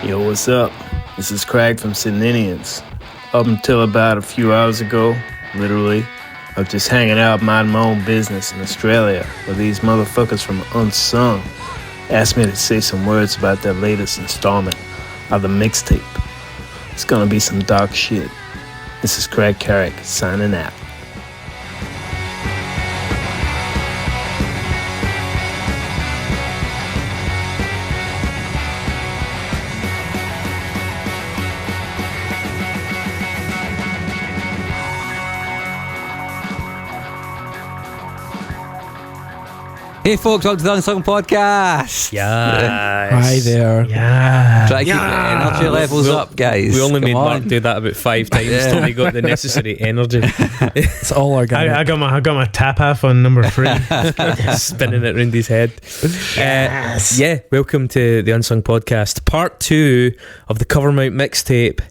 Yo, what's up? This is Craig from Sydney Indians. Up until about a few hours ago, literally, I was just hanging out minding my own business in Australia, where these motherfuckers from Unsung asked me to say some words about their latest installment of the mixtape. It's gonna be some dark shit. This is Craig Kerrang signing out. Hey folks, welcome to the Unsung Podcast. Yes. Hi there. Yeah. Try to keep the energy levels up, guys. We only Come made on. Mark do that about 5 times till he got the necessary energy. It's all organic. I got my tap half on number 3. Spinning it round his head. Yes. Welcome to the Unsung Podcast, part 2 of the Covermount Mixtape.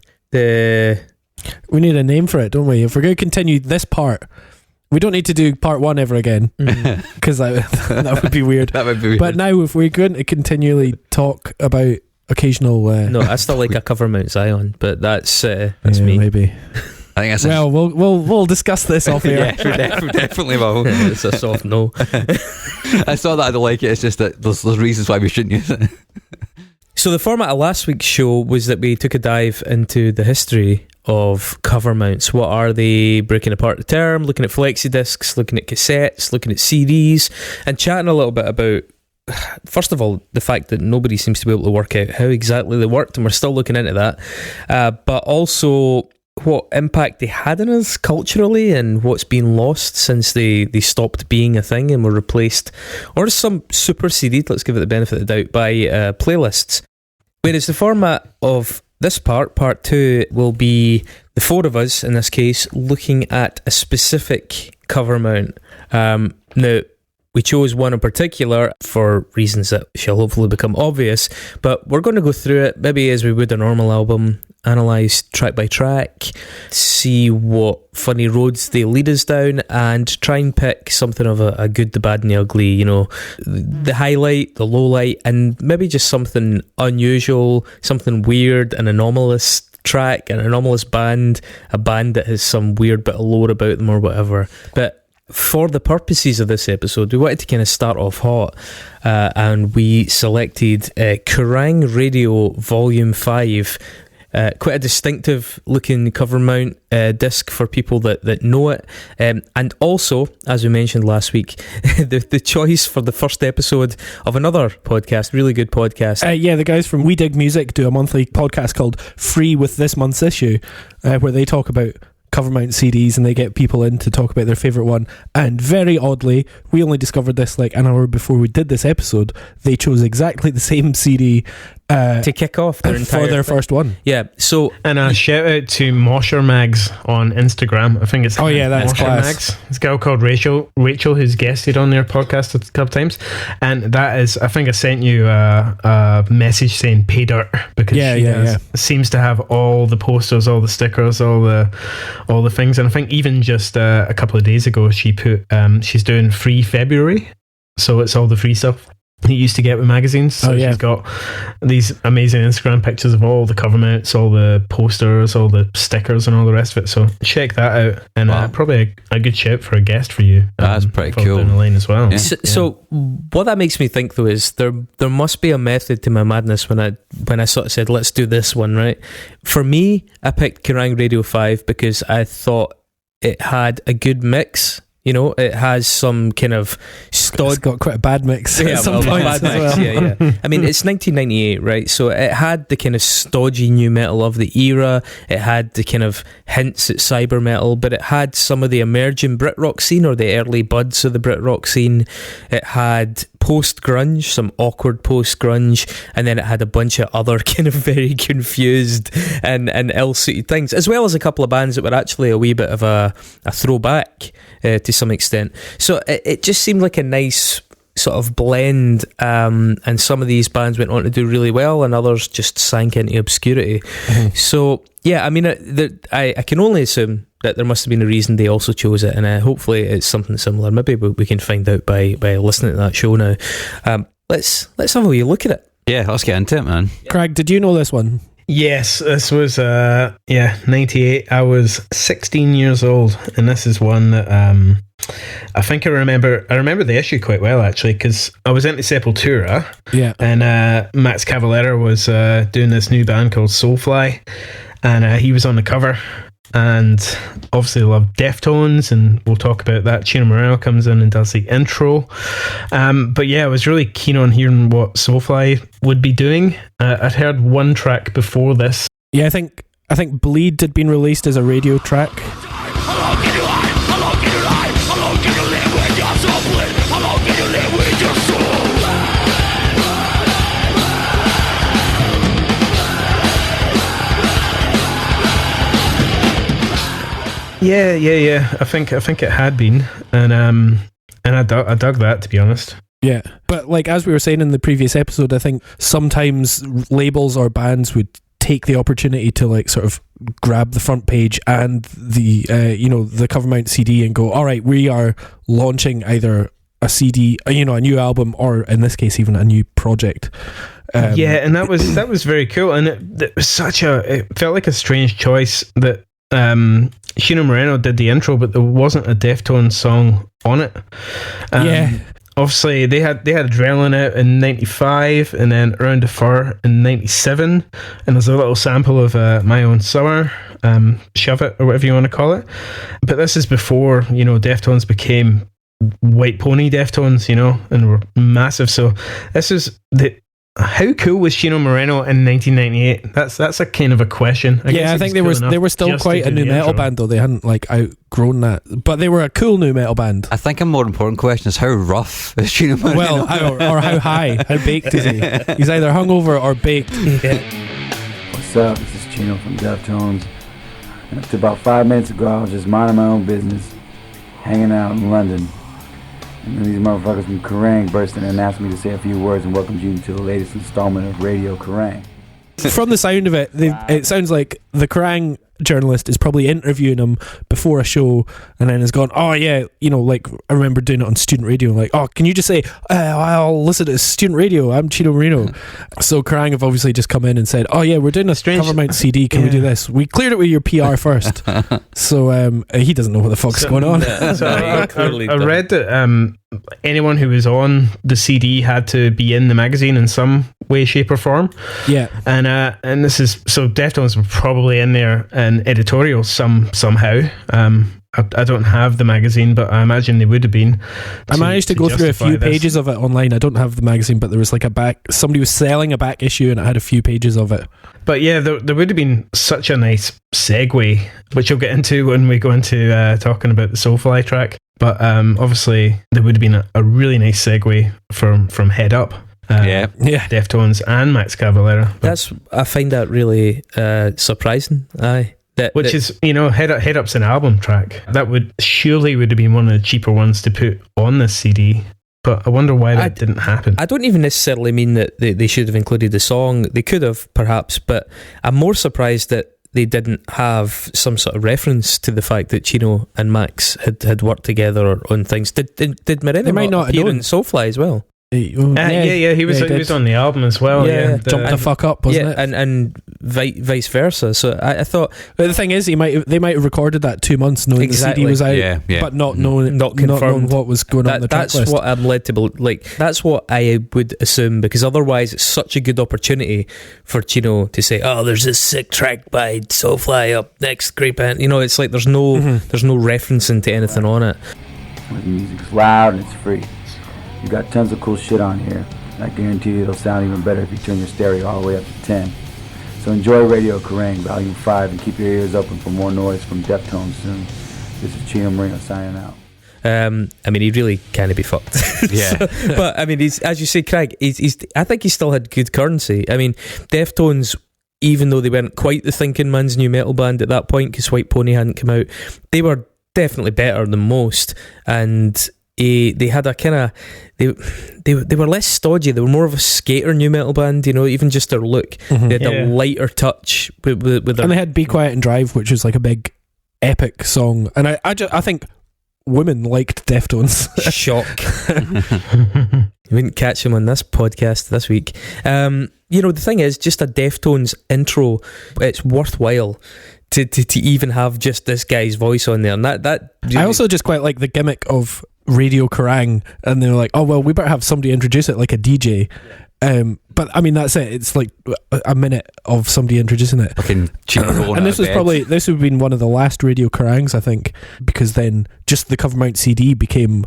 We need a name for it, don't we? If we're going to continue this part, we don't need to do part 1 ever again, because that would be weird. That would be weird. But now, if we're going to continually talk about occasional... No, I still like a Covermount Zion, but that's yeah, me. Maybe. I think that's Well, we'll discuss this off air. yeah, we definitely will. It's a soft no. I saw that I don't like it. It's just that there's reasons why we shouldn't use it. So the format of last week's show was that we took a dive into the history of cover mounts. What are they? Breaking apart the term, looking at flexi discs, looking at cassettes, looking at CDs, and chatting a little bit about, first of all, the fact that nobody seems to be able to work out how exactly they worked, and we're still looking into that, but also what impact they had on us culturally and what's been lost since they stopped being a thing and were replaced, or some superseded, let's give it the benefit of the doubt, by playlists. Whereas the format of this part 2, will be the 4 of us, in this case, looking at a specific cover mount. Now, we chose one in particular for reasons that shall hopefully become obvious, but we're going to go through it, maybe as we would a normal album, analyse track by track, see what funny roads they lead us down, and try and pick something of a good, the bad and the ugly, you know, the highlight, the low light, and maybe just something unusual, something weird, an anomalous track, an anomalous band, a band that has some weird bit of lore about them or whatever. But for the purposes of this episode, we wanted to kind of start off hot, and we selected Kerrang Radio Volume 5, quite a distinctive looking cover mount disc for people that know it, and also, as we mentioned last week, the choice for the first episode of another podcast, really good podcast. The guys from We Dig Music do a monthly podcast called Free with this month's issue, where they talk about cover mount CDs and they get people in to talk about their favourite one, and very oddly, we only discovered this like an hour before we did this episode. They chose exactly the same CD to kick off their for their first one. Yeah, so And a shout out to Mosher Mags on Instagram. I think it's that's Mosher class. Mags. It's a girl called Rachel who's guested on their podcast a couple times, and that is, I think I sent you a message saying pay dirt, because she seems to have all the posters, all the stickers, all the things, and I think even just a couple of days ago she put she's doing free February, so it's all the free stuff you used to get with magazines. So she's got these amazing Instagram pictures of all the cover mounts, all the posters, all the stickers and all the rest of it, so check that out, and probably a good shout for a guest for you. That's pretty cool down the line as well. So what that makes me think though is there must be a method to my madness when I sort of said let's do this one, right? For me, I picked Kerrang Radio 5 because I thought it had a good mix. You know, it has some kind of It's got quite a bad mix at some bad points mix, as well. yeah. I mean, it's 1998, right? So it had the kind of stodgy new metal of the era. It had the kind of hints at cyber metal, but it had some of the emerging Brit rock scene, or the early buds of the Brit rock scene. It had post-grunge, some awkward post-grunge, and then it had a bunch of other kind of very confused and ill-suited things, as well as a couple of bands that were actually a wee bit of a throwback to some extent. So it just seemed like a nice sort of blend, and some of these bands went on to do really well and others just sank into obscurity. So yeah, I mean, I can only assume that there must have been a reason they also chose it, and hopefully it's something similar. Maybe we can find out by listening to that show now. Let's have a wee look at it. Yeah, let's get into it, man. Craig, did you know this one? Yes, this was 98. I was 16 years old, and this is one that I think I remember the issue quite well, actually, because I was into Sepultura, and Max Cavalera was doing this new band called Soulfly, and he was on the cover. And obviously love Deftones, and we'll talk about that. Chino Moreno comes in and does the intro. But yeah, I was really keen on hearing what Soulfly would be doing. I'd heard one track before this. Yeah, I think Bleed had been released as a radio track. Yeah. I think it had been, and I dug that, to be honest. Yeah, but like as we were saying in the previous episode, I think sometimes labels or bands would take the opportunity to like sort of grab the front page and the the Covermount CD and go, all right, we are launching either a CD, a new album, or in this case even a new project. Yeah, and that was very cool, and it was it felt like a strange choice that Chino Moreno did the intro, but there wasn't a Deftones song on it. Obviously they had Adrenaline out in 95, and then Around the Fur in 97, and there's a little sample of My Own Summer, Shove It, or whatever you want to call it. But this is before Deftones became White Pony Deftones, and were massive. So this is how cool was Chino Moreno in 1998? That's a kind of a question. I think they were still quite a new metal band, though. They hadn't like outgrown that, but they were a cool new metal band. I think a more important question is how rough is Chino Moreno? Well, or how high, how baked is he? He's either hungover or baked. What's up? This is Chino from Deftones. And up to about 5 minutes ago, I was just minding my own business, hanging out in London. And then these motherfuckers from Kerrang burst in and asked me to say a few words and welcomed you to the latest installment of Radio Kerrang. From the sound of it, it sounds like the Kerrang journalist is probably interviewing him before a show, and then has gone, oh yeah, like I remember doing it on student radio, like, oh, can you just say, I'll listen to student radio, I'm Chino Moreno. So Kerrang have obviously just come in and said, oh yeah, we're doing a Covermount CD, can we do this? We cleared it with your PR first. So he doesn't know what the fuck's going on. I read that anyone who was on the CD had to be in the magazine in some way, shape or form. Yeah. And this is, so Deftones were probably in there in editorial somehow. I don't have the magazine, but I imagine they would have been. I managed to go through a few pages of it online. I don't have the magazine, but there was like somebody was selling a back issue and it had a few pages of it. But yeah, there would have been such a nice segue, which you'll get into when we go into talking about the Soulfly track. But obviously there would have been a really nice segue from Head Up. Deftones and Max Cavalera. I find that really surprising. Aye. Which is, Head Up's an album track. That would have been one of the cheaper ones to put on this CD. But I wonder why that didn't happen. I don't even necessarily mean that they should have included the song. They could have, perhaps, but I'm more surprised that they didn't have some sort of reference to the fact that Chino and Max had worked together on things. Did Moreno might not appear in Soulfly as well? He was on the album as well. Jumped the fuck up, wasn't it? And vice versa. So I thought, but the thing is, they might have recorded that 2 months knowing the CD was out, but not knowing what was going on the track list. That's what I'm led to believe. Like, that's what I would assume, because otherwise it's such a good opportunity for Chino to say, oh, there's this sick track by Soulfly up next, great band. It's like there's no referencing to anything on it. The music's loud and it's free. You got tons of cool shit on here. I guarantee you it'll sound even better if you turn your stereo all the way up to 10. So enjoy Radio Kerrang! Volume 5 and keep your ears open for more noise from Deftones soon. This is Chino Moreno signing out. He really can't be fucked. Yeah. But he's, as you say, Craig, I think he still had good currency. Deftones, even though they weren't quite the thinking man's new metal band at that point, because White Pony hadn't come out, they were definitely better than most, and they had a kind of they were less stodgy. They were more of a skater new metal band, even just their look. They had a lighter touch with their, and they had Be Quiet and Drive, which was like a big epic song. And I think women liked Deftones. Shock. You wouldn't catch him on this podcast this week. The thing is, just a Deftones intro, it's worthwhile to even have just this guy's voice on there. And that I also just quite like the gimmick of Radio Kerrang, and they're like, oh well, we better have somebody introduce it like a DJ. But I mean, that's it. It's like a minute of somebody introducing it. Fucking and this would have been one of the last Radio Kerrangs, I think, because then just the Covermount CD became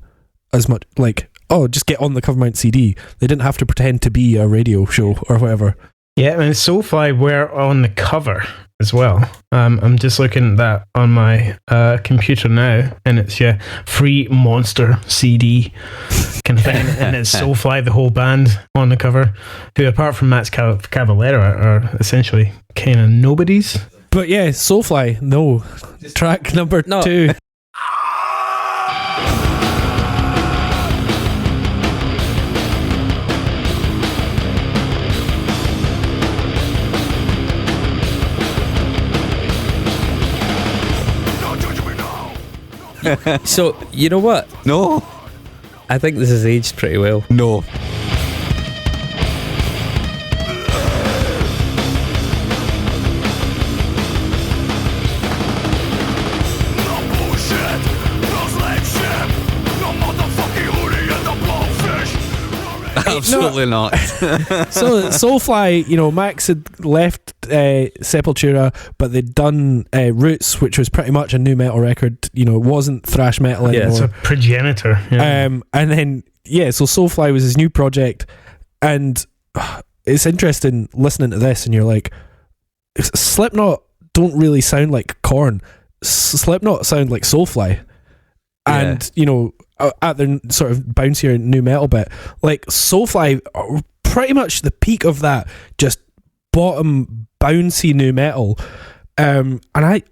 as much like, oh, just get on the Covermount CD. They didn't have to pretend to be a radio show or whatever. Yeah, and Soulfly were on the cover as well. I'm just looking at that on my computer now, and it's free monster CD kind of thing, and it's Soulfly, the whole band, on the cover, who apart from Max Cavalera are essentially kind of nobodies. But yeah, Soulfly, no. Track number 2. So, you know what? No. I think this has aged pretty well. No. Absolutely not. So Soulfly, Max had left Sepultura, but they'd done Roots, which was pretty much a nu metal record. It wasn't thrash metal anymore. Yeah, it's a progenitor. Yeah. And then so Soulfly was his new project, and it's interesting listening to this, and you're like, Slipknot don't really sound like Korn. Slipknot sound like Soulfly, and at their sort of bouncier nu metal bit, like Soulfly are pretty much the peak of that, just bottom bouncy nu metal, and I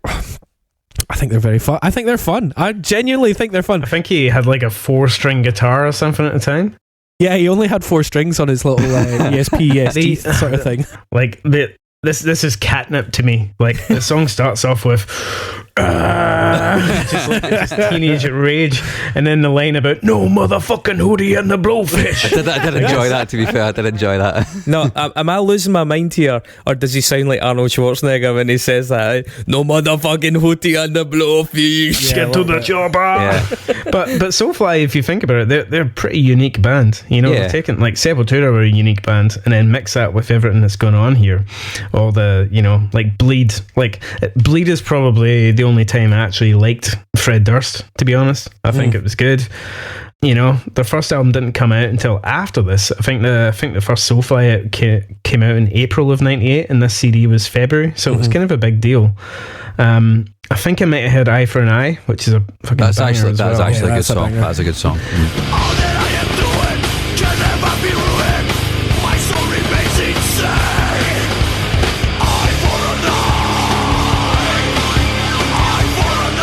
think they're very fun. I think they're fun. I genuinely think they're fun. I think he had like a 4-string guitar or something at the time. Yeah, he only had 4 strings on his little ESP, EST sort of thing. Like this is catnip to me. Like the song starts off with just teenage rage, and then the line about no motherfucking hoodie and the blowfish. I did enjoy that, to be fair. I did enjoy that. No, am I losing my mind here, or does he sound like Arnold Schwarzenegger when he says that? No motherfucking hoodie and the blowfish. Get to the chopper. Yeah. But Soulfly, if you think about it, they're a pretty unique band. They've taken, like, Sepultura were a unique band, and then mix that with everything that's going on here. All the, like Bleed. Like, Bleed is probably the only time I actually liked Fred Durst, to be honest. I think it was good. Their first album didn't come out until after this. I think the first Soulfly came out in April of '98, and this CD was February, so it was kind of a big deal. I think I might have heard Eye for an Eye, which is a fucking banger as well. That's actually a good song. That's a good song. All that I am doing can never be ruined. My soul remains insane. Eye for an eye. Eye for an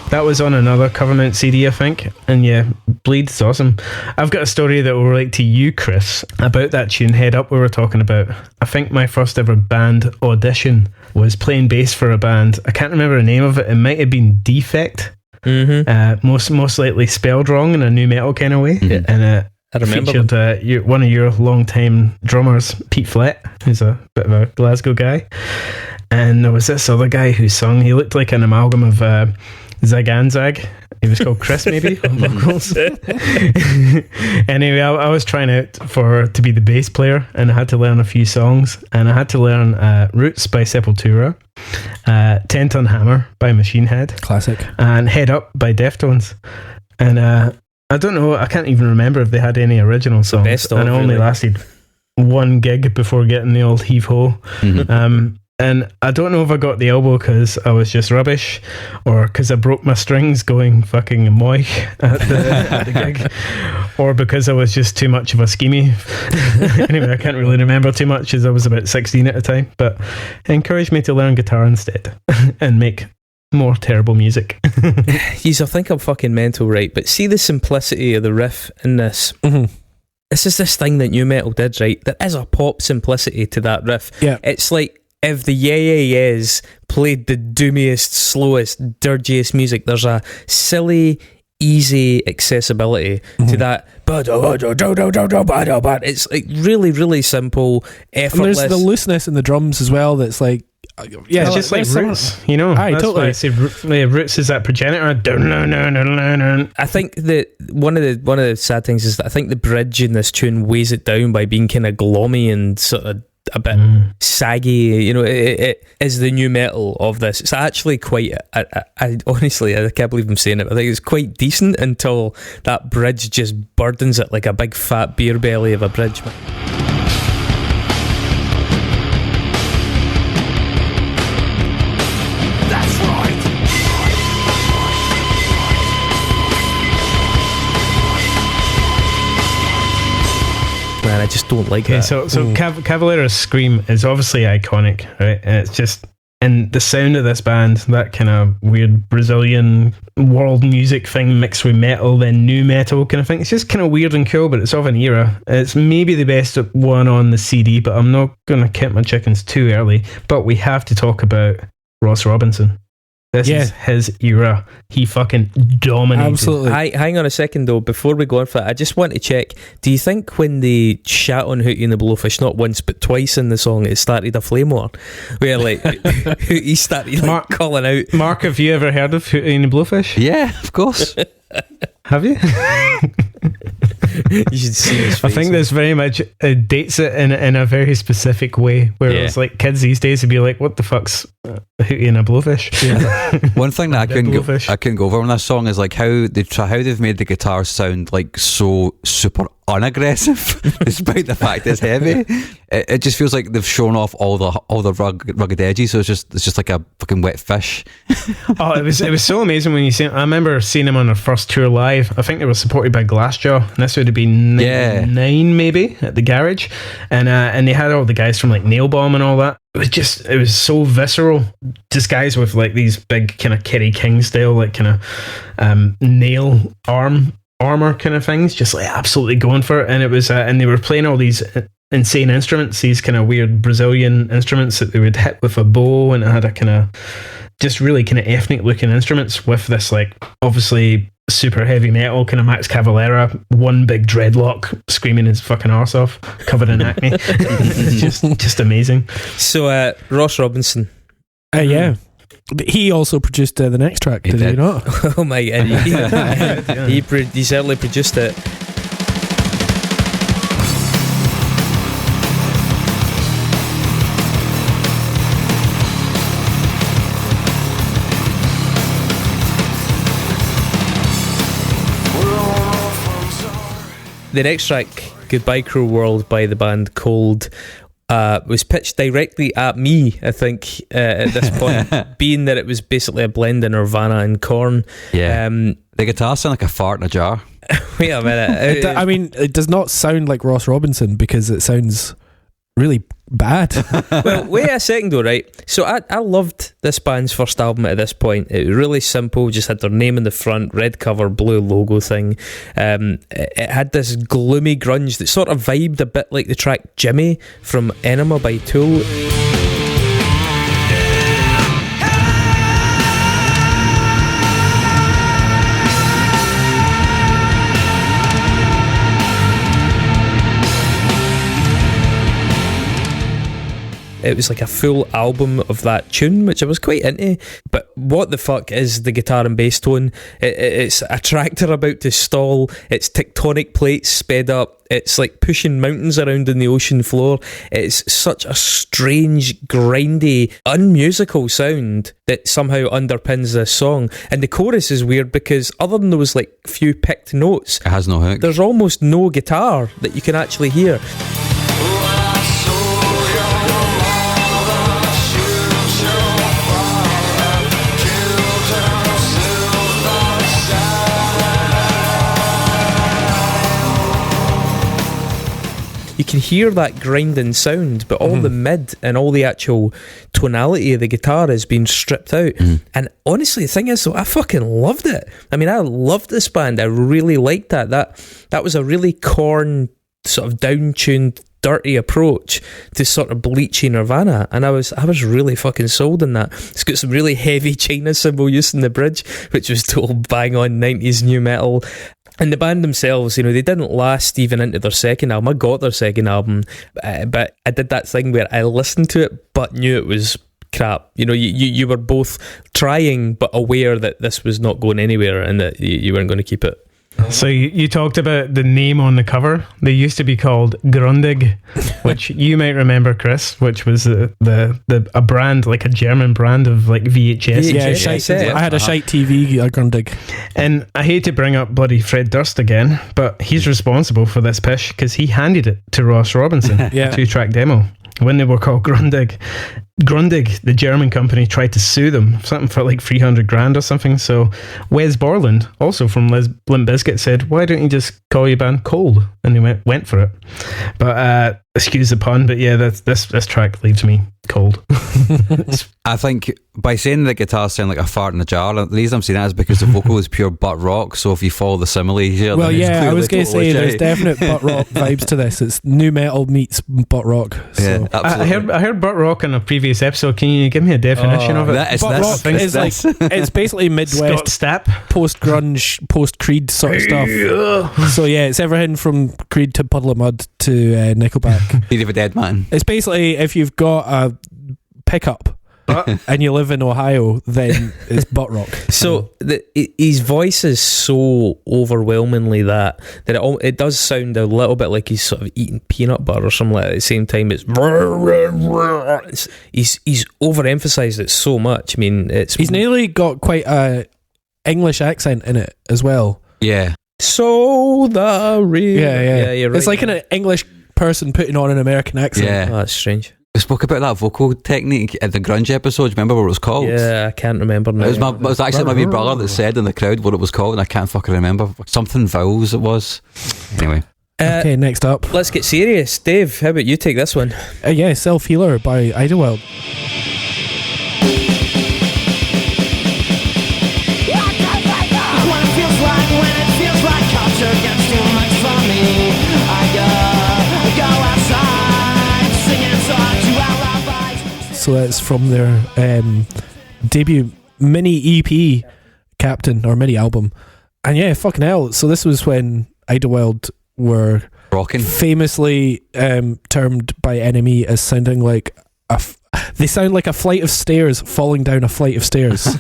eye. That was on another Covermount CD, I think. And yeah, Bleed's awesome. I've got a story that will relate to you, Chris, about that tune, Head Up, we were talking about. I think my first ever band audition was playing bass for a band. I can't remember the name of it. It might have been Defect. Mm-hmm. Most likely spelled wrong in a nu metal kind of way. Yeah. And I remember featured one of your long-time drummers, Pete Flett, who's a bit of a Glasgow guy. And there was this other guy who sung. He looked like an amalgam of Zag and Zag. He was called Chris, maybe, on vocals. Anyway, I was trying out to be the bass player, and I had to learn a few songs. And I had to learn Roots by Sepultura, 10 Ton Hammer by Machine Head, classic, and Head Up by Deftones. And I don't know, I can't even remember if they had any original songs. And it only lasted one gig before getting the old heave-ho. Mm-hmm. And I don't know if I got the elbow because I was just rubbish, or because I broke my strings going fucking moich at the gig, or because I was just too much of a schemie. Anyway, I can't really remember too much as I was about 16 at the time, but it encouraged me to learn guitar instead and make more terrible music. Jeez, I think I'm fucking mental, right? But see the simplicity of the riff in this. Mm-hmm. This is this thing that nu metal did, right? There is a pop simplicity to that riff. Yeah. It's like if the Yeah Yeah Yeahs played the doomiest, slowest, dirtiest music, there's a silly, easy accessibility to that. It's like really, really simple, effortless. And there's the looseness in the drums as well. That's like, it's just like Roots, you know. Aye, that's totally. why I say Roots is that progenitor. I think that one of the sad things is that I think the bridge in this tune weighs it down by being kind of gloomy and sort of a bit saggy. You know, it is the new metal of this. It's actually quite. I honestly, I can't believe I'm saying it. I think it's quite decent until that bridge just burdens it like a big fat beer belly of a bridge. Man, I just don't like that. So Cavalera's scream is obviously iconic, right? And it's just, and the sound of this band, that kind of weird Brazilian world music thing mixed with metal, then new metal kind of thing. It's just kind of weird and cool, but it's of an era. It's maybe the best one on the CD, but I'm not going to count my chickens too early. But we have to talk about Ross Robinson. This is his era. He fucking dominated. Absolutely. Hang on a second though, before we go on for that, I just want to check, do you think when they shat on Hootie and the Blowfish not once but twice in the song, it started a flame war? Where like Hootie started like, calling out. Mark, have you ever heard of Hootie and the Blowfish? Yeah, of course. Have you? You should see his face. I think this very much dates it in a very specific way, where it's like kids these days would be like, what the fuck's Hootie and a Blowfish? Yeah. One thing that I couldn't go over on this song is like how they've made the guitar sound like so super unaggressive despite the fact it's heavy. It just feels like they've shown off all the rugged edges, so it's just like a fucking wet fish. Oh, it was so amazing when you see. I remember seeing them on their first tour live. I think they were supported by Glassjaw, and this would have been 99 maybe at the garage, and they had all the guys from like Nailbomb and all that. It was so visceral, just guys with like these big kind of Kerry King style like kind of nail armor kind of things, just like absolutely going for it. And it was and they were playing all these insane instruments, these kind of weird Brazilian instruments that they would hit with a bow, and it had a kind of just really kind of ethnic looking instruments with this like obviously super heavy metal kind of Max Cavalera, one big dreadlock screaming his fucking arse off, covered in acne. It's just amazing. So Ross Robinson, he also produced the next track, did he not? Oh my god, he certainly produced it. The next track, Goodbye Cruel World by the band Cold, was pitched directly at me, I think, at this point, being that it was basically a blend of Nirvana and Korn. Yeah. The guitar sound like a fart in a jar. Wait a minute. It does not sound like Ross Robinson because it sounds really bad. Well, wait a second though, right? So I loved this band's first album at this point. It was really simple, just had their name in the front, red cover, blue logo thing. It had this gloomy grunge that sort of vibed a bit like the track Jimmy from Enema by Tool. It was like a full album of that tune, which I was quite into. But what the fuck is the guitar and bass tone? It's a tractor about to stall. It's tectonic plates sped up. It's like pushing mountains around in the ocean floor. It's such a strange, grindy, unmusical sound that somehow underpins this song. And the chorus is weird because other than those like few picked notes, it has no hook. There's almost no guitar that you can actually hear. You can hear that grinding sound, but all the mid and all the actual tonality of the guitar is being stripped out. And honestly, the thing is, though, I fucking loved it. I mean, I loved this band. I really liked that. That was a really Korn sort of down-tuned dirty approach to sort of bleachy Nirvana, and I was really fucking sold on that. It's got some really heavy China cymbal use in the bridge, which was total bang on 90s new metal. And the band themselves, they didn't last even into their second album. I got their second album, but I did that thing where I listened to it but knew it was crap. You were both trying but aware that this was not going anywhere and that you weren't going to keep it. So you talked about the name on the cover. They used to be called Grundig, which you might remember, Chris, which was a brand, like a German brand of like VHS. Yeah, I had a shite TV, Grundig. And I hate to bring up bloody Fred Durst again, but he's responsible for this pish because he handed it to Ross Robinson, 2-track demo, when they were called Grundig. Grundig, the German company, tried to sue them, something for like 300 grand or something. So Wes Borland, also from Limp Bizkit, said, why don't you just call your band Cold? And they went for it. But excuse the pun, but yeah, this track leaves me cold. I think by saying the guitars sound like a fart in a jar, the reason I'm saying that is because the vocal is pure butt rock. So if you follow the simile here, well, yeah, I was going to say there's definite butt rock vibes to this. It's new metal meets butt rock. So. Yeah, absolutely. I heard butt rock in a previous episode. Can you give me a definition of it? Butt rock is like, it's basically Midwest Stapp, post grunge, post Creed sort of stuff. So yeah, it's everything from Creed to Puddle of Mud to Nickelback. Theory of a Dead Man. It's basically if you've got a pickup and you live in Ohio, then it's butt rock. So his voice is so overwhelmingly that it does sound a little bit like he's sort of eating peanut butter or something like that. At the same time, he's overemphasized it so much. I mean, he's nearly got quite a English accent in it as well. Yeah. So the real. Yeah, you're right. It's like an English person putting on an American accent. Yeah. Oh, that's strange. We spoke about that vocal technique at the grunge episode. Do you remember what it was called? Yeah, I can't remember now. It was actually my wee brother that said in the crowd what it was called, and I can't fucking remember. Something vowels it was. Anyway. Okay, next up. Let's get serious. Dave, how about you take this one? Yeah, Self Healer by Idlewild. So that's from their debut mini EP, Captain, or mini album. And yeah, fucking hell. So this was when Idlewild were rocking, famously termed by NME as sounding like they sound like a flight of stairs falling down a flight of stairs. So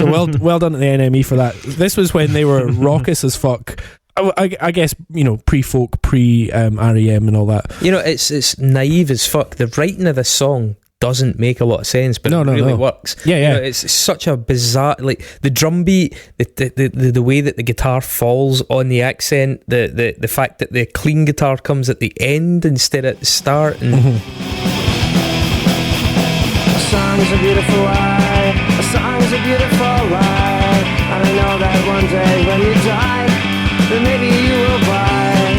well done to the NME for that. This was when they were raucous as fuck. I guess, pre-folk, pre-REM and all that. It's naive as fuck. The writing of this song doesn't make a lot of sense, but it really works. Yeah. It's such a bizarre, like the drum beat, the way that the guitar falls on the accent, the fact that the clean guitar comes at the end instead at the start. And a song's a beautiful lie, a song's a beautiful lie, and I know that one day when you die, then maybe you will buy,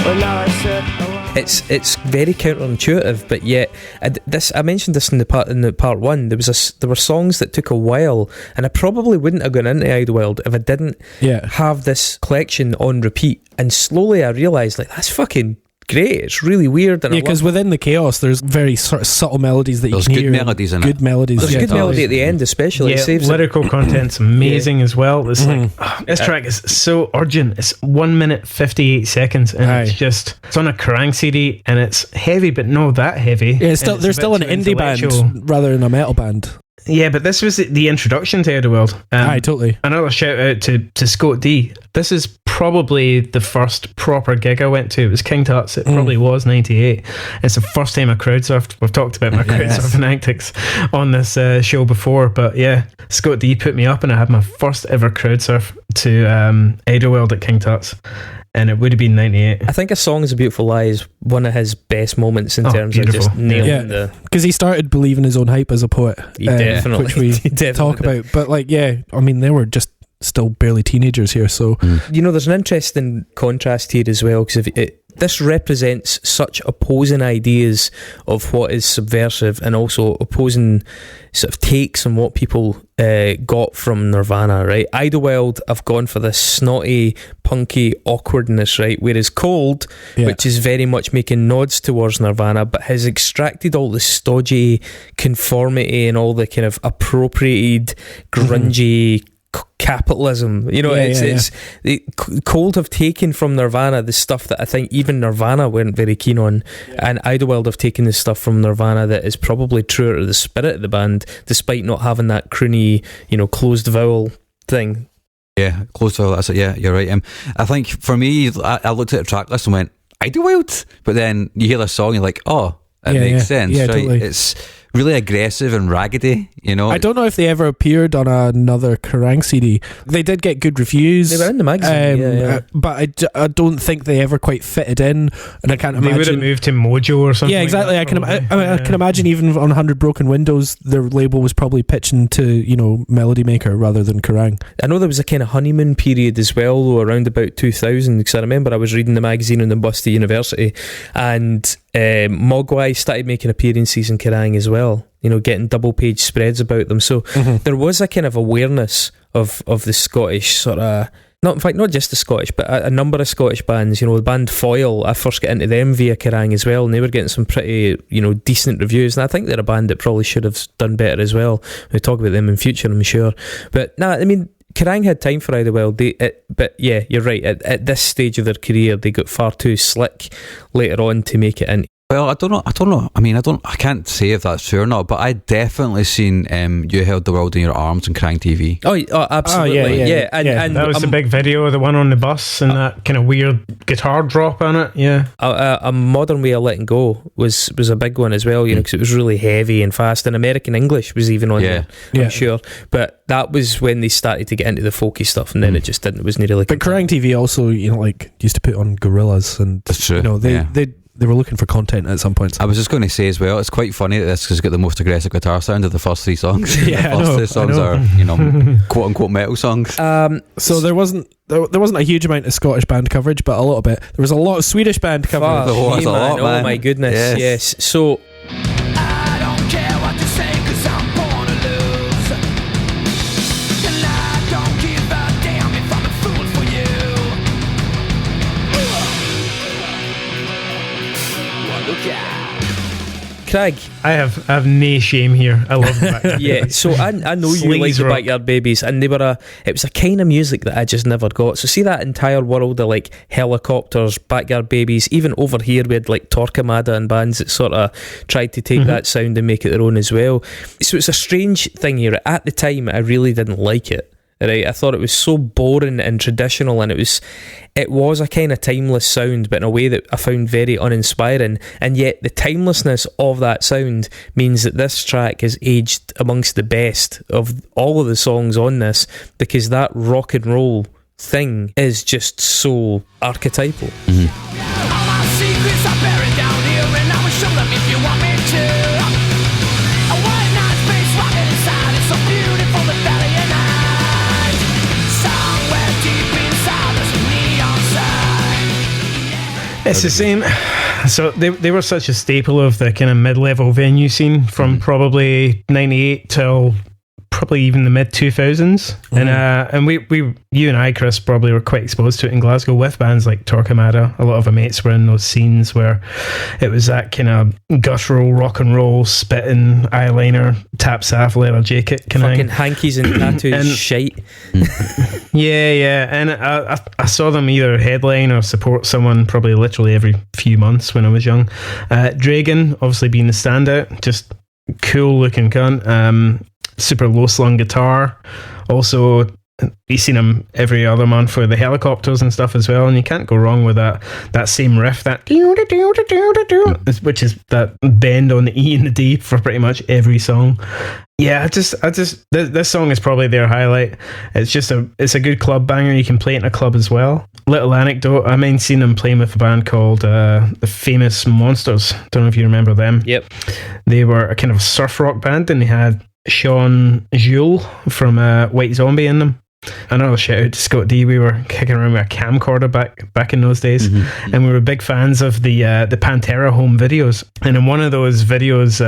but now I sit alone. It's very counterintuitive, but yet I mentioned this in the part one. There were songs that took a while, and I probably wouldn't have gone into Idlewild if I didn't have this collection on repeat. And slowly I realised, like, that's fucking great. It's really weird. And because within the chaos there's very sort of subtle melodies that there's you can good hear. Melodies in good it. melodies. There's good melody at the end, especially. Yeah, it saves lyrical content's amazing as well. It's like this track is so urgent. It's 1 minute 58 seconds, and it's on a Kerrang CD, and it's heavy, but not that heavy. Yeah, they're still an indie band rather than a metal band. Yeah, but this was the introduction to Idlewild. Totally. Another shout out to Scott D. This is probably the first proper gig I went to. It was King Tut's. It probably was 98. It's the first time I crowd surfed. We've talked about my crowd surfing antics on this show before, but yeah, Scott D put me up, and I had my first ever crowd surf to Idlewild at King Tut's. And it would have been 98. I think A Song is a Beautiful Lie is one of his best moments in terms of just nailing the... Because he started believing his own hype as a poet. Definitely. Which we talk about. But like, I mean, they were just still barely teenagers here. So there's an interesting contrast here as well, because this represents such opposing ideas of what is subversive, and also opposing sort of takes on what people got from Nirvana, right? Idlewild have gone for this snotty, punky awkwardness, right? Whereas Cold, which is very much making nods towards Nirvana, but has extracted all the stodgy conformity and all the kind of appropriated, grungy capitalism. Cold have taken from Nirvana the stuff that I think even Nirvana weren't very keen on, and Idlewild have taken the stuff from Nirvana that is probably truer to the spirit of the band, despite not having that croony, closed vowel thing. Yeah, closed vowel, that's it. Yeah, you're right. I think for me, I looked at the track list and went, Idlewild? But then you hear the song, you're like, oh, it makes sense, right? Totally. It's really aggressive and raggedy, I don't know if they ever appeared on another Kerrang CD. They did get good reviews. They were in the magazine, but I don't think they ever quite fitted in, and I can't imagine. They would have moved to Mojo or something. Yeah, exactly. Like that, I can imagine even on 100 Broken Windows, their label was probably pitching to, Melody Maker rather than Kerrang. I know there was a kind of honeymoon period as well, though, around about 2000, because I remember I was reading the magazine on the bus to university, and Mogwai started making appearances in Kerrang as well, getting double page spreads about them. So there was a kind of awareness of the Scottish sort of, not just the Scottish, but a number of Scottish bands. The band Foil, I first got into them via Kerrang as well, and they were getting some pretty decent reviews, and I think they're a band that probably should have done better as well. We'll talk about them in future, I'm sure. But Kerrang had time for Idlewild, but yeah, you're right. At this stage of their career, they got far too slick later on to make it in. Well, I don't know. I can't say if that's true or not, but I definitely seen You Held the World in Your Arms on Kerrang TV. Oh, absolutely. Yeah. And that was the big video, the one on the bus, and that kind of weird guitar drop on it. Yeah. A Modern Way of Letting Go was a big one as well, because it was really heavy and fast, and American English was even on there, I'm sure. But that was when they started to get into the folky stuff, and then it just didn't. It wasn't really. But Kerrang TV also, used to put on Gorillaz, and that's true. They were looking for content at some points. I was just going to say as well, it's quite funny that this has got the most aggressive guitar sound of the first three songs. Yeah, the first two songs are, quote unquote metal songs. So there wasn't a huge amount of Scottish band coverage, but a little bit. There was a lot of Swedish band coverage. There was a lot, man. Oh my goodness, yes. So I don't care what you say, 'cause I'm born to lose. And I don't give a damn if I'm a fool for you. Well, look out. Craig, I have no shame here. I love that. Yeah, so I know you like the Backyard Babies, and it was a kind of music that I just never got. So see that entire world of like Helicopters, Backyard Babies, even over here we had like Torquemada and bands that sort of tried to take that sound and make it their own as well. So it's a strange thing here. At the time, I really didn't like it. Right, I thought it was so boring and traditional, and it was a kind of timeless sound, but in a way that I found very uninspiring. And yet the timelessness of that sound means that this track is aged amongst the best of all of the songs on this, because that rock and roll thing is just so archetypal. All my secrets are buried down here, and I will show them if you want me to. A white night space rocket inside, it's so beautiful, the valley and night. Somewhere deep inside, there's a neon sign. It's the same. So they were such a staple of the kind of mid-level venue scene from probably 98 till probably even the mid 2000s, and you and I, Chris, probably were quite exposed to it in Glasgow with bands like Torquemada. A lot of our mates were in those scenes where it was that kind of guttural rock and roll, spitting eyeliner, tap saff, leather jacket kind fucking of hankies and tattoos and shite. Yeah, and I saw them either headline or support someone probably literally every few months when I was young. Dragon obviously being the standout, just cool looking cunt. Super low slung guitar. Also, you've seen him every other month for the Helicopters and stuff as well, and you can't go wrong with that same riff, that which is that bend on the E and the D for pretty much every song. Yeah, this song is probably their highlight. It's a good club banger. You can play it in a club as well. Little anecdote, I seen them playing with a band called the Famous Monsters. Don't know if you remember them. Yep. They were a kind of surf rock band, and they had Sean Jules from White Zombie in them. Another shout out to Scott D. We were kicking around with a camcorder back in those days, and we were big fans of the Pantera home videos. And in one of those videos,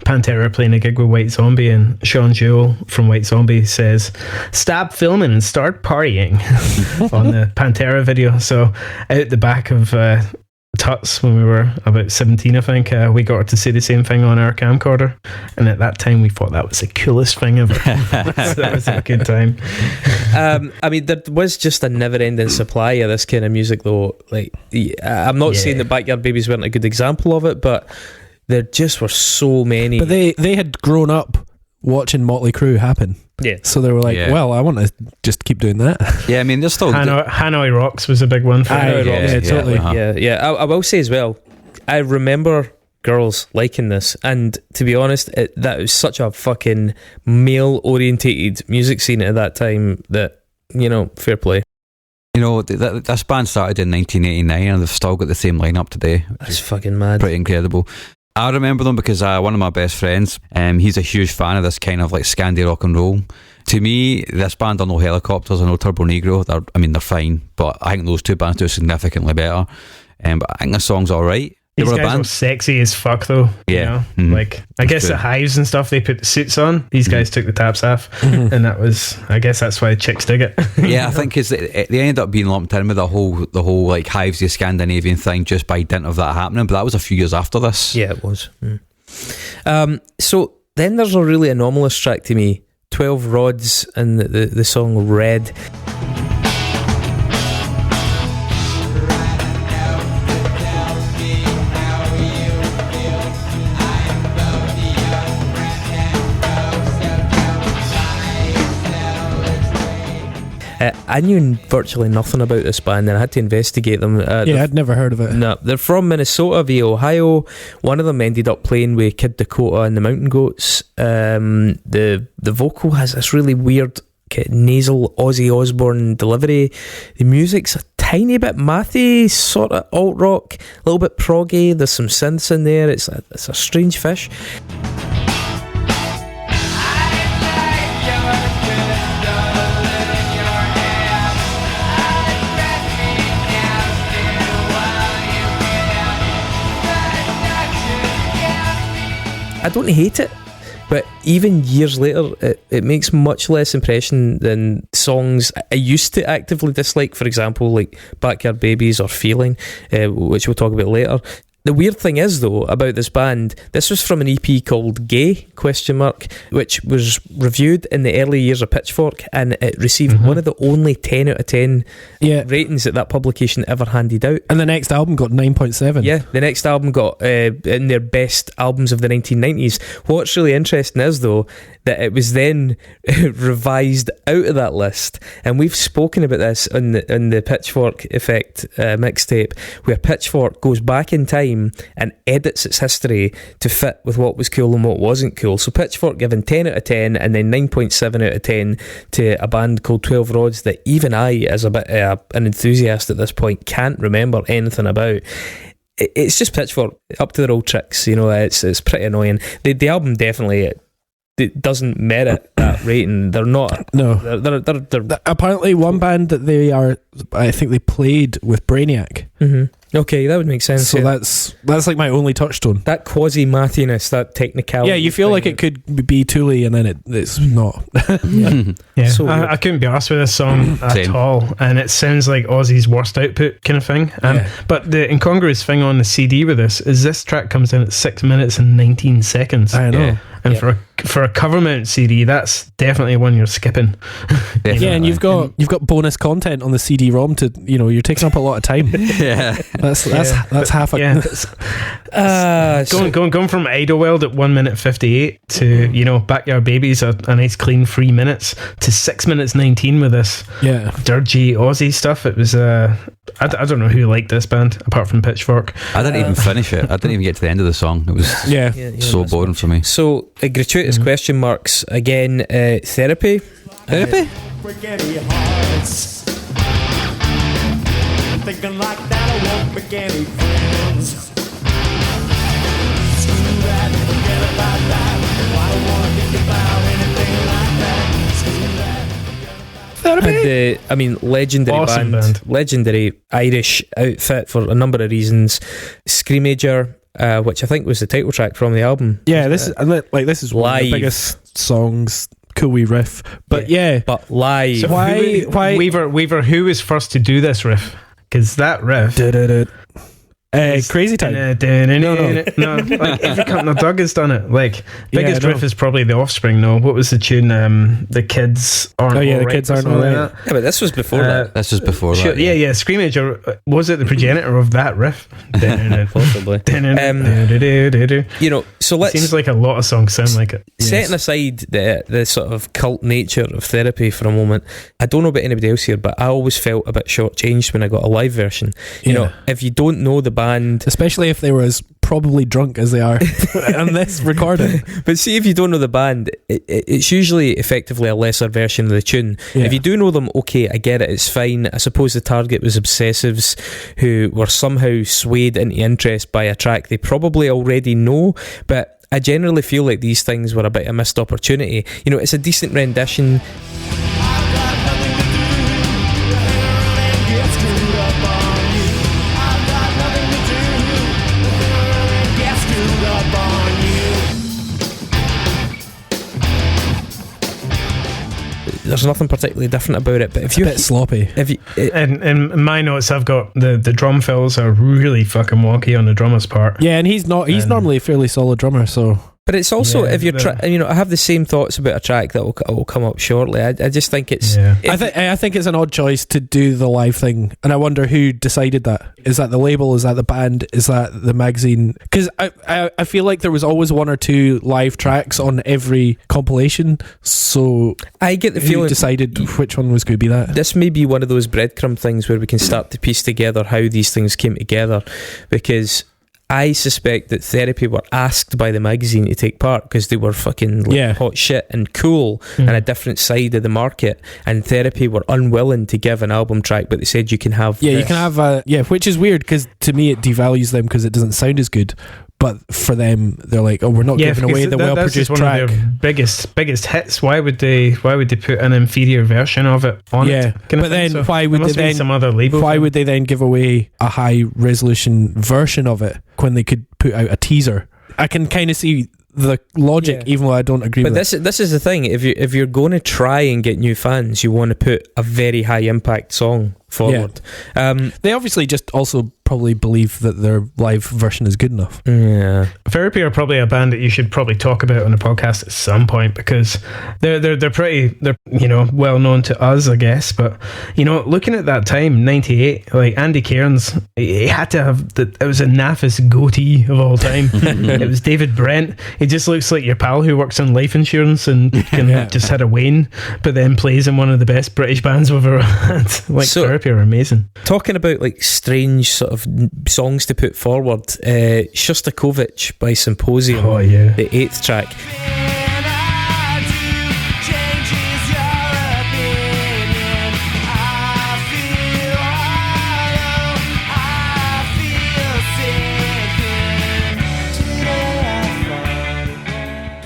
Pantera playing a gig with White Zombie, and Sean Jewell from White Zombie says, "Stop filming and start partying," on the Pantera video. So out the back of Tuts, when we were about 17, I think, we got to see the same thing on our camcorder, and at that time we thought that was the coolest thing ever. So that was a good time. I mean, there was just a never-ending supply of this kind of music, though. Like, I'm not saying the Backyard Babies weren't a good example of it, but there just were so many. But they had grown up watching Motley Crue happen. Yeah. So they were like, well, I want to just keep doing that. Yeah, I mean, there's still... Hanoi Rocks was a big one for Hanoi Rocks, yeah, totally. Yeah. I will say as well, I remember girls liking this, and to be honest, that was such a fucking male-orientated music scene at that time that, you know, fair play. You know, this band started in 1989 and they've still got the same lineup today. That's fucking mad. Pretty incredible. I remember them because one of my best friends, he's a huge fan of this kind of like Scandi rock and roll. To me, this band are no Helicopters or no Turbo Negro. They're fine, but I think those two bands do significantly better. But I think the song's alright. These guys were sexy as fuck, though. Yeah. You know? Like, I guess the Hives and stuff, they put the suits on. These guys took the taps off. And that was, I guess that's why chicks dig it. Yeah, I think because they ended up being lumped in with the whole like Hives, the Scandinavian thing, just by dint of that happening. But that was a few years after this. Yeah, it was. So then there's a really anomalous track to me, 12 Rods and the song Red. I knew virtually nothing about this band and I had to investigate them. I'd never heard of it. No, they're from Minnesota via Ohio. One of them ended up playing with Kid Dakota and the Mountain Goats. The vocal has this really weird nasal Ozzy Osbourne delivery. The music's a tiny bit mathy, sort of alt rock, a little bit proggy. There's some synths in there. It's a strange fish. I don't hate it, but even years later, it makes much less impression than songs I used to actively dislike, for example, like Backyard Babies or Feeling, which we'll talk about later. The weird thing is, though, about this band, this was from an EP called Gay, which was reviewed in the early years of Pitchfork, and it received one of the only 10 out of 10 ratings that publication ever handed out. And the next album got 9.7. Yeah, the next album got in their best albums of the 1990s. What's really interesting is, though, that it was then revised out of that list, and we've spoken about this in the Pitchfork Effect mixtape, where Pitchfork goes back in time and edits its history to fit with what was cool and what wasn't cool. So Pitchfork given 10 out of 10 and then 9.7 out of 10 to a band called 12 Rods that even I, as a bit an enthusiast at this point, can't remember anything about. It's just Pitchfork up to their old tricks, you know. It's pretty annoying. The album definitely it doesn't merit that rating. They're not. No. They're apparently one band that I think they played with Brainiac. Okay, that would make sense. So that's like my only touchstone. That quasi-mathiness, that technicality. Yeah, you feel like it could be Thule and then it's not. Yeah, so I couldn't be arsed with this song at all, and it sounds like Ozzy's worst output kind of thing. But the incongruous thing on the CD with this track comes in at 6 minutes and 19 seconds. I know. Yeah. And for a Covermount CD, that's definitely one you're skipping. Yeah, and you've got bonus content on the CD-ROM to, you know, you're taking up a lot of time. Yeah, that's half a. Yeah. Going from Idlewild at 1 minute 58 to, you know, Backyard Babies a nice clean 3 minutes to 6 minutes 19 with this dirgy Aussie stuff. It was I don't know who liked this band apart from Pitchfork. I didn't even finish it. I didn't even get to the end of the song. It was so boring for me. So gratuitous question marks again. Therapy. Spaghetti hearts. Thinking like that I won't make any friends. Screw that, forget about that. I don't wanna think about anything like that. Screw that, forget about Therapy. Legendary band, legendary Irish outfit for a number of reasons. Screamager, which I think was the title track from the album. Yeah, this is one of the biggest songs. Cool wee riff, but but live. So why Weaver? Who was first to do this riff? Because that riff. Crazy Time. No, like every Cunt of Doug has done it. Like biggest riff is probably The Offspring. No, what was the tune? The Kids Aren't. Oh yeah, All The Kids Aren't Right, All like Right. Yeah, but this was before that. This was before Sure, that. yeah. Screamager, was it the progenitor of that riff? Possibly. So let's. Seems like a lot of songs sound like it. Setting aside the sort of cult nature of Therapy for a moment, I don't know about anybody else here, but I always felt a bit shortchanged when I got a live version. You know, if you don't know the band, especially if they were as probably drunk as they are on this recording. But see, if you don't know the band, it's usually effectively a lesser version of the tune. If you do know them, okay, I get it, it's fine. I suppose the target was obsessives who were somehow swayed into interest by a track they probably already know, but I generally feel like these things were a bit of a missed opportunity. You know, it's a decent rendition. There's nothing particularly different about it, but if you're a bit sloppy. In my notes, I've got the drum fills are really fucking wonky on the drummer's part. Yeah, and he's normally a fairly solid drummer, so. But it's also, if you're I have the same thoughts about a track that will come up shortly. I just think it's. Yeah. I think it's an odd choice to do the live thing, and I wonder who decided that. Is that the label? Is that the band? Is that the magazine? Because I feel like there was always one or two live tracks on every compilation, so I get the feeling who decided which one was going to be that. This may be one of those breadcrumb things where we can start to piece together how these things came together, because I suspect that Therapy were asked by the magazine to take part because they were fucking hot shit and cool and a different side of the market, and Therapy were unwilling to give an album track, but they said you can have you can have which is weird because to me it devalues them because it doesn't sound as good. But for them, they're like, "Oh, we're not giving away the well-produced track." One of their biggest hits. Why would they put an inferior version of it on it? But then why would they then? Some other label why would they then give away a high-resolution version of it when they could put out a teaser? I can kind of see the logic, even though I don't agree with it. But this is the thing. If you're going to try and get new fans, you want to put a very high impact song forward. They obviously just also probably believe that their live version is good enough. Yeah. Therapy are probably a band that you should probably talk about on the podcast at some point, because they're pretty well known to us, I guess. But looking at that time, 98, like Andy Cairns, he had to have it was the naffest goatee of all time. It was David Brent. He just looks like your pal who works on life insurance and just had a wane, but then plays in one of the best British bands we've ever had. Therapy are amazing. Talking about like strange sort of songs to put forward, Shostakovich by Symposium, the 8th track.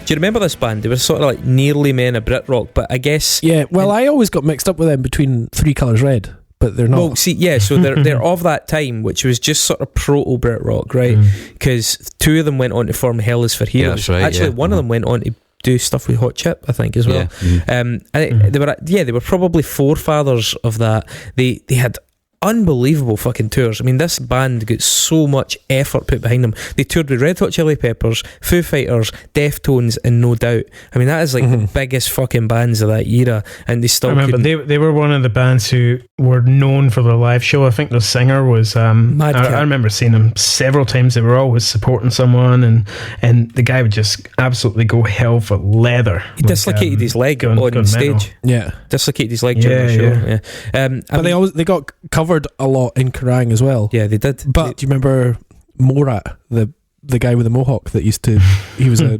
Do you remember this band? They were sort of like nearly men of Brit rock, but I guess... Yeah, well, I always got mixed up with them between Three Colours Red, but they're not. Well, see, so they're of that time, which was just sort of proto-Brit rock, right? Because two of them went on to form Hell Is For Heroes. Yeah, that's right, actually, one of them went on to do stuff with Hot Chip, I think, as well. They were probably forefathers of that. They had unbelievable fucking tours. I mean, this band got so much effort put behind them. They toured with Red Hot Chili Peppers, Foo Fighters, Deftones, and No Doubt. I mean, that is like the biggest fucking bands of that era, and they still. I remember they were one of the bands who were known for their live show. I think the singer was I remember seeing them several times. They were always supporting someone, and the guy would just absolutely go hell for leather. He dislocated his leg on stage. Yeah, dislocated his leg during the show. Yeah. But they got covered a lot in Kerrang as well. Yeah, they did. But do you remember Morat, the guy with the mohawk that used to? He was a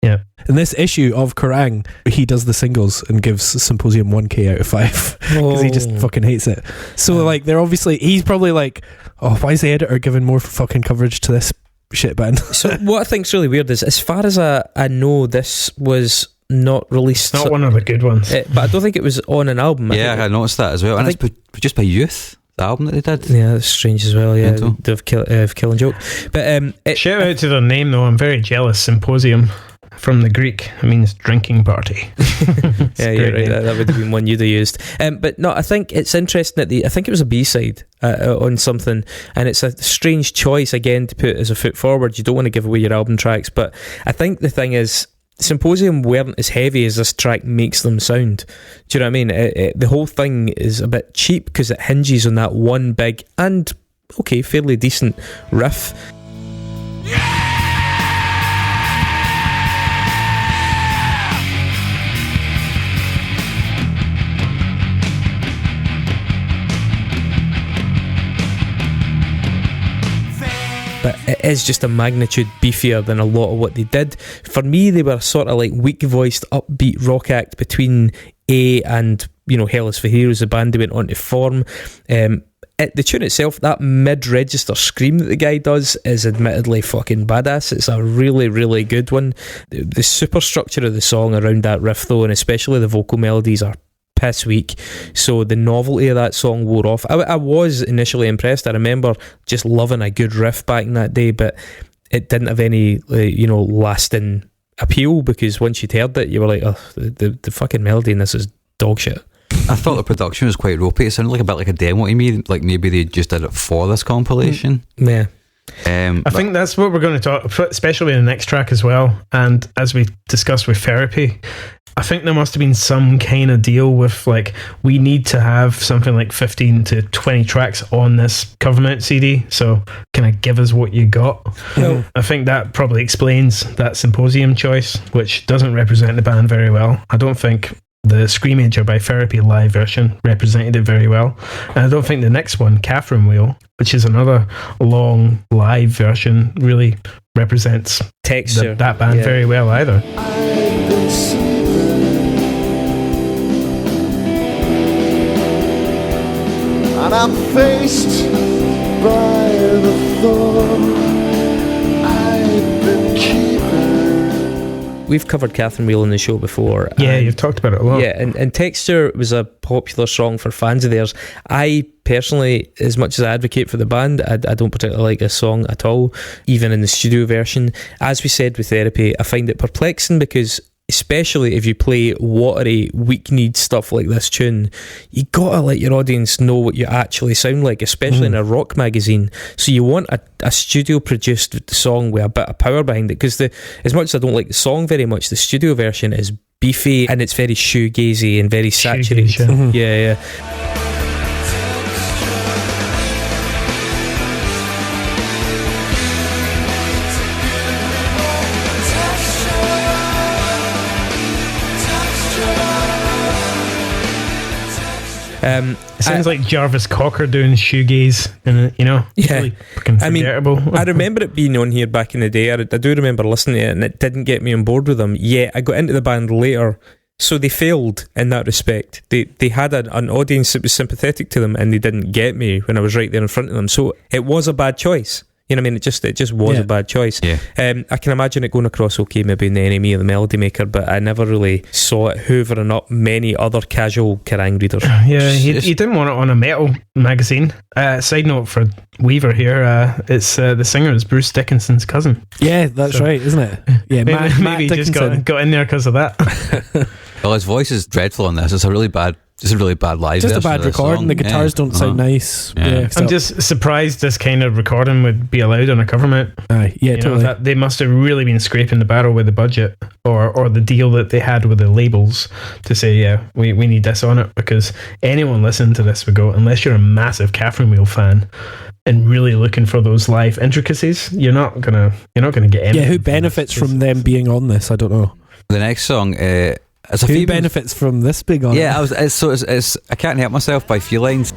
yeah. In this issue of Kerrang, he does the singles and gives Symposium 1K out of 5 because he just fucking hates it. So like, they're obviously, he's probably like, oh, why is the editor giving more fucking coverage to this shit band? So what I think's really weird is, as far as I know, this was not released. Not one of the good ones. But I don't think it was on an album. I noticed that as well. And it's produced by Youth, the album that they did. Yeah, that's strange as well. Yeah, they've Killing Joke. But shout out to their name though. I'm very jealous. Symposium. From the Greek, it means drinking party. Yeah, you're right. That would have been one you'd have used. But no, I think it's interesting that I think it was a B-side on something, and it's a strange choice again to put as a foot forward. You don't want to give away your album tracks, but I think the thing is, Symposium weren't as heavy as this track makes them sound. Do you know what I mean? The whole thing is a bit cheap because it hinges on that one big and fairly decent riff. But it is just a magnitude beefier than a lot of what they did. For me, they were a sort of like weak-voiced, upbeat rock act between A and, Hell is for Heroes, the band they went on to form. The tune itself, that mid-register scream that the guy does, is admittedly fucking badass. It's a really, really good one. The superstructure of the song around that riff, though, and especially the vocal melodies, are piss weak, so the novelty of that song wore off. I was initially impressed. I remember just loving a good riff back in that day, but it didn't have any lasting appeal, because once you'd heard it, you were like, oh, the fucking melody in this is dog shit. I thought the production was quite ropey. It sounded like a bit like a demo to me, like maybe they just did it for this compilation. Yeah. I think that's what we're going to talk, especially in the next track as well. And as we discussed with Therapy, I think there must have been some kind of deal with, like, we need to have something like 15 to 20 tracks on this Covermount CD, so kind of give us what you got. Yeah. I think that probably explains that Symposium choice, which doesn't represent the band very well. I don't think the Screamager by Therapy live version represented it very well, and I don't think the next one, Catherine Wheel, which is another long live version, really represents texture that band very well either. And I'm faced by the thorn I've been keeping. We've covered Catherine Wheel on the show before. Yeah, you've talked about it a lot. Yeah, and Texture was a popular song for fans of theirs. I personally, as much as I advocate for the band, I don't particularly like this song at all, even in the studio version. As we said with Therapy, I find it perplexing because, especially if you play watery, weak-kneed stuff like this tune, you gotta let your audience know what you actually sound like, especially in a rock magazine. So you want a studio-produced song with a bit of power behind it, because as much as I don't like the song very much, the studio version is beefy and it's very shoegazy and very saturated. Yeah. It sounds like Jarvis Cocker doing shoegaze, and really fucking forgettable. I remember it being on here back in the day. I do remember listening to it, and it didn't get me on board with them. Yeah, I got into the band later, so they failed in that respect. They had an audience that was sympathetic to them, and they didn't get me when I was right there in front of them. So it was a bad choice. You know what I mean? It just was a bad choice. Yeah. I can imagine it going across okay, maybe in the Enemy or the Melody Maker, but I never really saw it hoovering up many other casual Kerrang readers. Yeah, he didn't want it on a metal magazine. Side note for Weaver here, it's the singer is Bruce Dickinson's cousin. Yeah, that's right, isn't it? Yeah, maybe he just got in there because of that. Well, his voice is dreadful on this. It's a really bad live. Just a bad recording. The guitars don't sound nice. Yeah. I'm just surprised this kind of recording would be allowed on a Covermount. Totally. They must have really been scraping the barrel with the budget or the deal that they had with the labels to say, we need this on it, because anyone listening to this would go, unless you're a massive Catherine Wheel fan and really looking for those live intricacies, you're not gonna get anything. Yeah, who benefits from them being on this? I don't know. The next song. Who benefits from this big on? Yeah, it's I Can't Help Myself by Felines.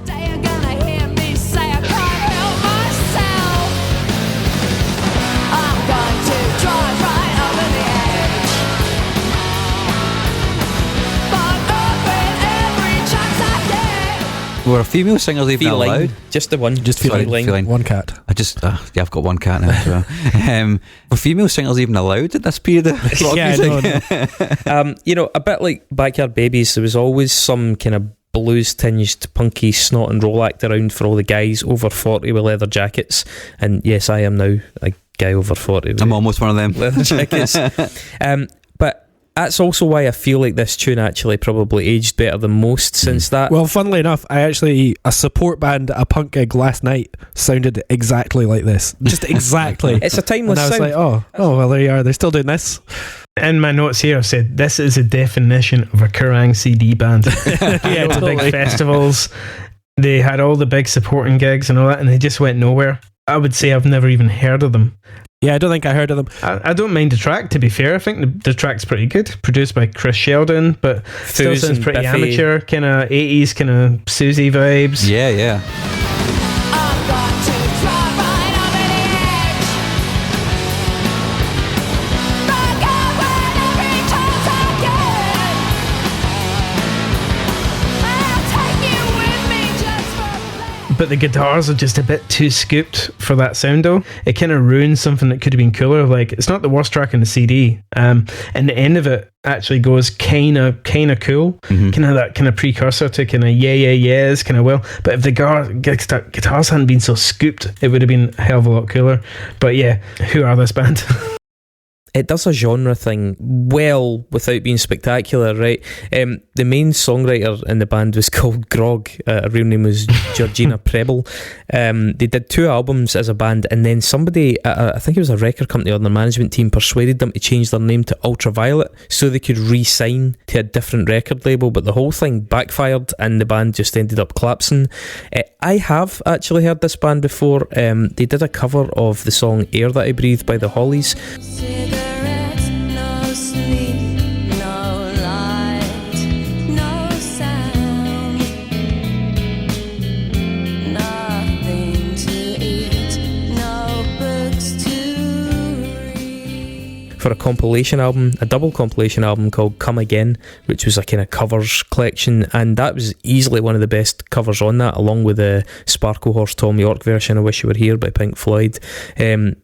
Were female singers even allowed? Just the one. Just feline. One cat. I've got one cat now as well. Were female singers even allowed at this period of rock music? No. A bit like Backyard Babies, there was always some kind of blues-tinged, punky snot and roll act around for all the guys over 40 with leather jackets. And yes, I am now a guy over 40 with I'm almost one of them. leather jackets. But that's also why I feel like this tune actually probably aged better than most since that. Well, funnily enough, a support band at a punk gig last night sounded exactly like this. Just exactly. It's a timeless sound. And I was like, oh, well, there you are. They're still doing this. In my notes here, I've said this is a definition of a Kerrang CD band. Yeah, totally. Big festivals. They had all the big supporting gigs and all that, and they just went nowhere. I would say I've never even heard of them. Yeah, I don't think I heard of them. I don't mind the track, to be fair. I think the track's pretty good. Produced by Chris Sheldon, but still sounds pretty amateur, kind of 80s, kind of Susie vibes. Yeah. But the guitars are just a bit too scooped for that sound, though. It kind of ruins something that could have been cooler. Like, it's not the worst track on the CD. And the end of it actually goes kind of cool. Kind of that kind of precursor to kind of yeahs, kind of well. But if the guitars hadn't been so scooped, it would have been a hell of a lot cooler. But yeah, who are this band? It does a genre thing well without being spectacular, right? The main songwriter in the band was called Grog. Her real name was Georgina Preble. They did 2 albums as a band, and then somebody, I think it was a record company or their management team, persuaded them to change their name to Ultraviolet so they could re-sign to a different record label, but the whole thing backfired and the band just ended up collapsing. I have actually heard this band before. They did a cover of the song Air That I Breathe by the Hollies. For a compilation album, a double compilation album called Come Again, which was a kind of covers collection, and that was easily one of the best covers on that, along with the Sparkle Horse Tom York version, I Wish You Were Here by Pink Floyd. You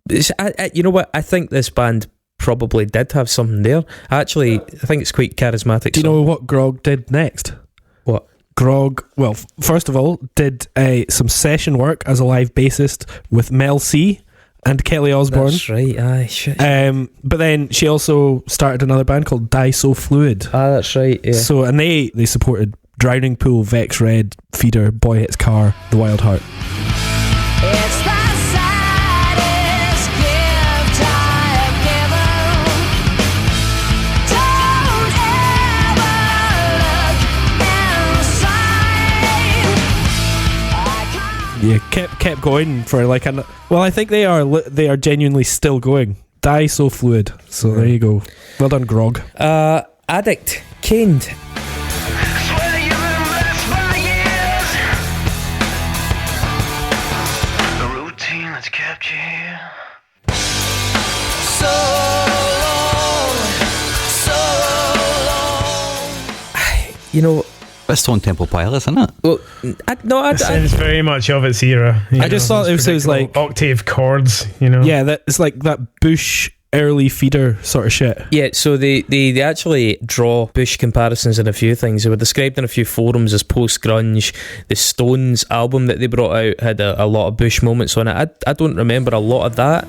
know what, I think this band probably did have something there. I think it's quite charismatic. Do you know what Grog did next? What? Grog, well, first of all, did some session work as a live bassist with Mel C and Kelly Osbourne. That's right, aye, shit. But then she also started another band called Die So Fluid. That's right, yeah. So, and they supported Drowning Pool, Vex Red, Feeder, Boy Hits Car, The Wild Heart. It's the saddest gift I've given. Don't ever look inside. Yeah, kept going for like well, I think they are genuinely still going. Die So Fluid. So there you go. Well done, Grog. Addict, Caned. You know, it's Stone Temple Pilots, isn't it? Well, it sounds very much of its era. I just thought it was like octave chords, you know. Yeah, it's like that Bush early Feeder sort of shit. Yeah, so they actually draw Bush comparisons in a few things. They were described in a few forums as post-grunge. The Stones album that they brought out had a lot of Bush moments on it. I don't remember a lot of that.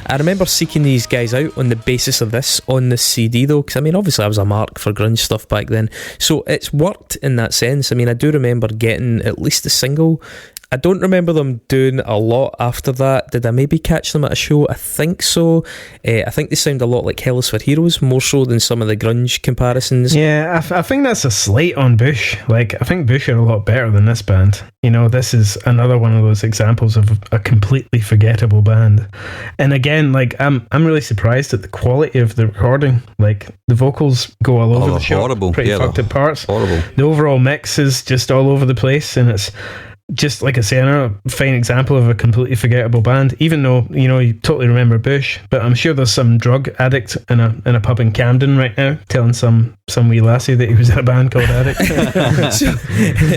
I remember seeking these guys out on the basis of this on the CD though, because I mean obviously I was a mark for grunge stuff back then, so it's worked in that sense. I mean I do remember getting at least a single. I don't remember them doing a lot after that. Did I maybe catch them at a show? I think so. I think they sound a lot like Hell is for Heroes, more so than some of the grunge comparisons. Yeah, I think that's a slight on Bush. Like, I think Bush are a lot better than this band. You know, this is another one of those examples of a completely forgettable band. And again, like, I'm really surprised at the quality of the recording. Like, the vocals go all over the shop. Horrible. Pretty fucked up parts. Horrible. The overall mix is just all over the place, and it's just, like I say, another fine example of a completely forgettable band. Even though, you know, you totally remember Bush, but I'm sure there's some drug addict in a pub in Camden right now telling some wee lassie that he was in a band called Addict.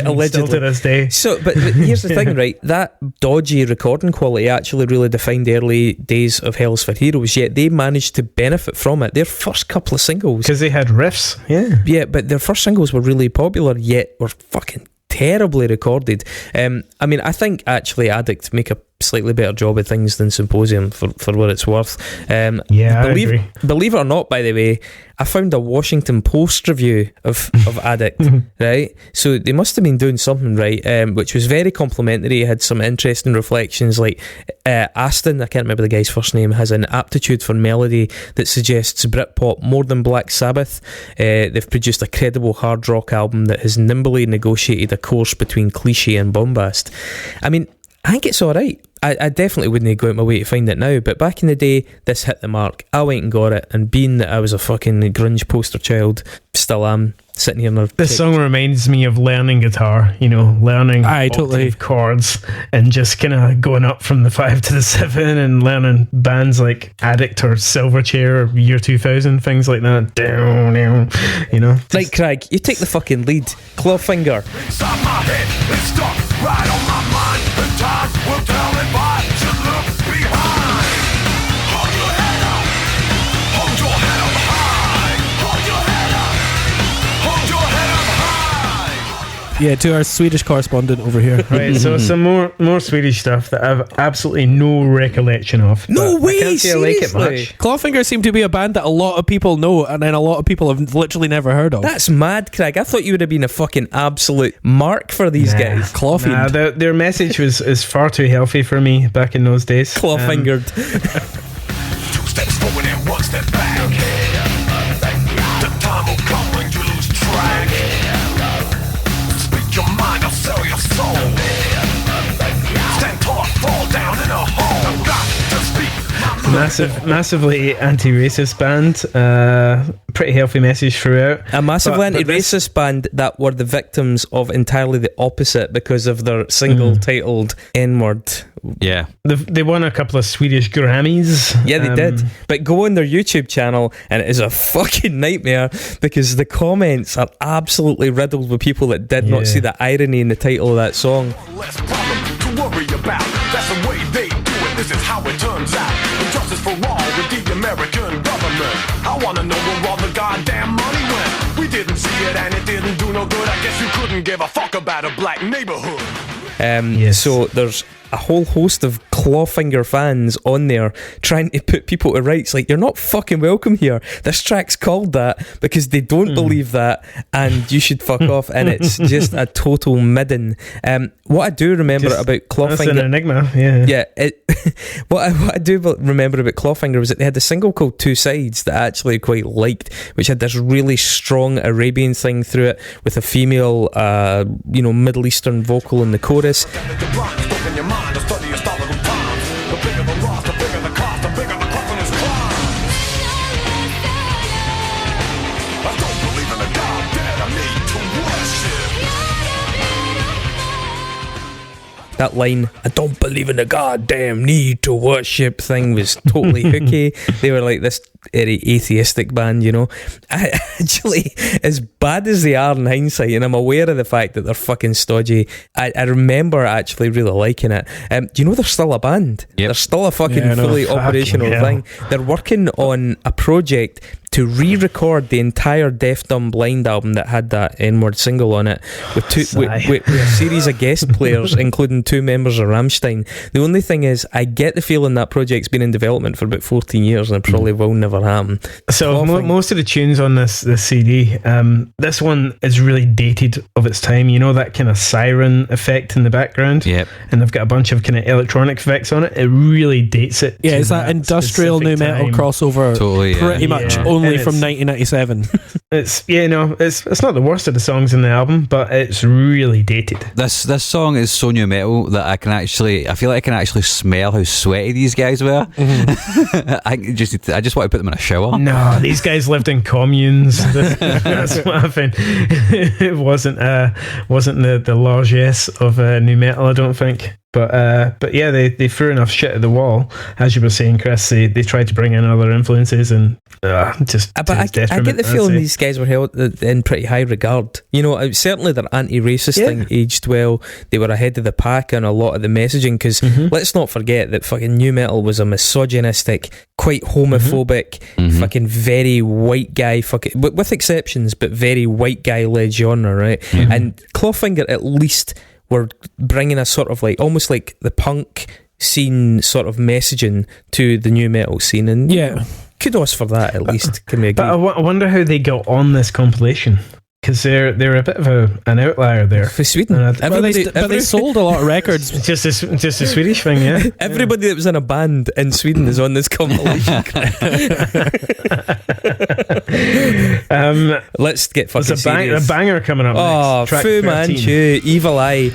Allegedly. Still to this day. So, but here's the thing, right? That dodgy recording quality actually really defined the early days of Hell's for Heroes, yet they managed to benefit from it. Their first couple of singles, because they had riffs. Yeah, but their first singles were really popular, yet were fucking terribly recorded. I mean, I think actually Addict make a slightly better job of things than Symposium, for what it's worth. I agree. Believe it or not, by the way, I found a Washington Post review of Addict, right? So they must have been doing something right, which was very complimentary. It had some interesting reflections, like Aston, I can't remember the guy's first name, has an aptitude for melody that suggests Britpop more than Black Sabbath. They've produced a credible hard rock album that has nimbly negotiated a course between cliche and bombast. I mean, I think it's alright. I definitely wouldn't go out my way to find it now, but back in the day, this hit the mark. I went and got it, and being that I was a fucking grunge poster child, still am, sitting here in this song reminds me of learning guitar, you know, learning octave chords and just kind of going up from the 5 to the 7 and learning bands like Addict or Silverchair or Year 2000, things like that. Down, you know. Right, Craig, you take the fucking lead. Clawfinger. Inside my head, it's stuck right on my mind. And time will tell if I should look behind. Hold your head up. Hold your head up high. Hold your head up. Hold your head up high. Yeah, to our Swedish correspondent over here. Right, so some more Swedish stuff that I have absolutely no recollection of. No way, I can't say I like it seriously? much. Clawfinger seem to be a band that a lot of people know, and then a lot of people have literally never heard of. That's mad, Craig. I thought you would have been a fucking absolute mark for these guys. Clawfiend. Nah, their message is far too healthy for me back in those days. Clawfingered. 2 steps forward and 1 step back. The time will come when you lose track. Speak your mind, I'll sell your soul. Stand tall, fall down in a hole. I've got to speak. Massively anti-racist band. Pretty healthy message throughout. A massively But anti-racist band that were the victims of entirely the opposite because of their single titled N-word. Yeah. They won a couple of Swedish Grammys. Yeah, they did. But go on their YouTube channel and it is a fucking nightmare because the comments are absolutely riddled with people that did not see the irony in the title of that song. Less problem to worry about. That's the way they do it. This is how it turns out. Justice for all with the American government. I wanna know where all the goddamn money went. We didn't see it and it didn't do no good. I guess you couldn't give a fuck about a black neighborhood. So there's a whole host of Clawfinger fans on there trying to put people to rights. Like, you're not fucking welcome here. This track's called that because they don't believe that, and you should fuck off. And it's just a total midden. What I do remember about Clawfinger, that's an enigma. What I do remember about Clawfinger was that they had a single called Two Sides that I actually quite liked, which had this really strong Arabian thing through it with a female Middle Eastern vocal in the chorus. That line, I don't believe in the goddamn need to worship thing, was totally hooky. They were like this atheistic band, you know. Actually, as bad as they are in hindsight, and I'm aware of the fact that they're fucking stodgy, I remember actually really liking it. Do you know they're still a band? Yep. They're still a fucking fully operational thing. They're working on a project to re-record the entire Deaf Dumb Blind album that had that N-word single on it with a series of guest players, including 2 members of Rammstein. The only thing is, I get the feeling that project's been in development for about 14 years and it probably will never happen. So most of the tunes on this CD, this one is really dated of its time. You know that kind of siren effect in the background? Yep. And they've got a bunch of kind of electronic effects on it. It really dates it. Yeah, it's that industrial new metal crossover. Totally, yeah. Pretty much only from 1997. It's not the worst of the songs in the album, but it's really dated. This song is so new metal that I feel like I can actually smell how sweaty these guys were. Mm-hmm. I just want to put them in a shower. No, these guys lived in communes. That's what I found. It wasn't the largesse of new metal, I don't think. But yeah, they threw enough shit at the wall, as you were saying, Chris. They tried to bring in other influences and just. But I get the feeling these guys were held in pretty high regard. You know, certainly their anti-racist thing aged well. They were ahead of the pack on a lot of the messaging because let's not forget that fucking new metal was a misogynistic, quite homophobic, fucking very white guy, with exceptions, but very white guy led genre, right? Mm-hmm. And Clawfinger at least were bringing a sort of like almost like the punk scene sort of messaging to the new metal scene, and kudos for that at least. Can we agree? But I wonder how they got on this compilation, because they're a bit of an outlier there for Sweden. But they sold a lot of records. just a Swedish thing, yeah. Everybody that was in a band in Sweden is on this compilation. Let's get fucking serious. A banger coming up next. Track Fu Manchu, Evil Eye.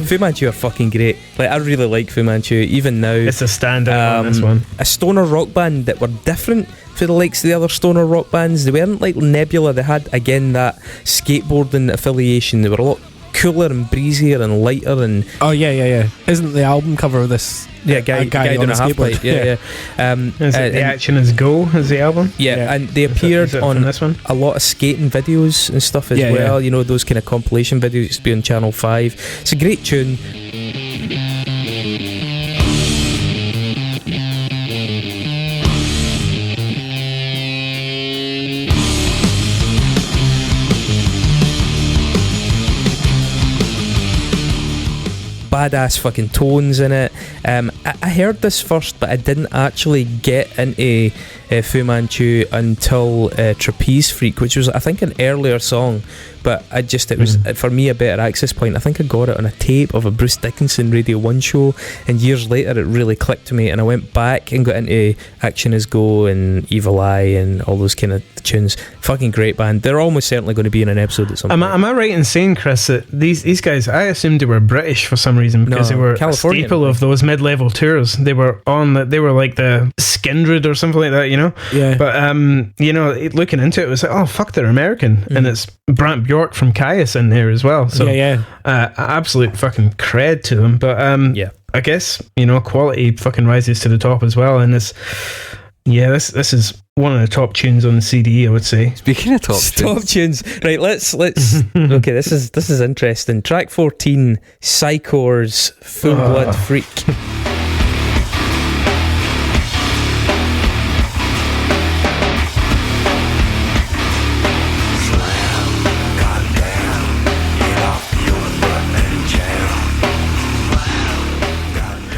Fu Manchu are fucking great. Like, I really like Fu Manchu even now. It's a standout on this one. A stoner rock band that were different for the likes of the other stoner rock bands. They weren't like Nebula. They had, again, that skateboarding affiliation. They were a lot cooler and breezier and lighter. And isn't the album cover of this guy on a skateboard? The Action Is Go is the album. And they appeared on this one. a lot of skating videos and stuff as well. You know, those kind of compilation videos used to be on Channel 5. It's a great tune. Badass fucking tones in it. I heard this first, but I didn't actually get into Fu Manchu until Trapeze Freak, which was, I think, an earlier song, but it was for me a better access point. I think I got it on a tape of a Bruce Dickinson Radio 1 show, and years later it really clicked to me, and I went back and got into Action Is Go and Evil Eye and all those kind of tunes. Fucking great band. They're almost certainly going to be in an episode at some point. Am I right in saying, Chris, that these guys, I assumed they were British for some reason, because they were California, a staple of those mid-level tours. They were like the Skindred or something like that, you know? Yeah. But looking into it was like, oh fuck, they're American. And it's Brant Bjork from Caius in there as well. So absolute fucking cred to them. But I guess, quality fucking rises to the top as well. And this is one of the top tunes on the CD, I would say. Speaking of top tunes, right? Let's okay. This is interesting. Track 14, Psychor's Full Blood Freak.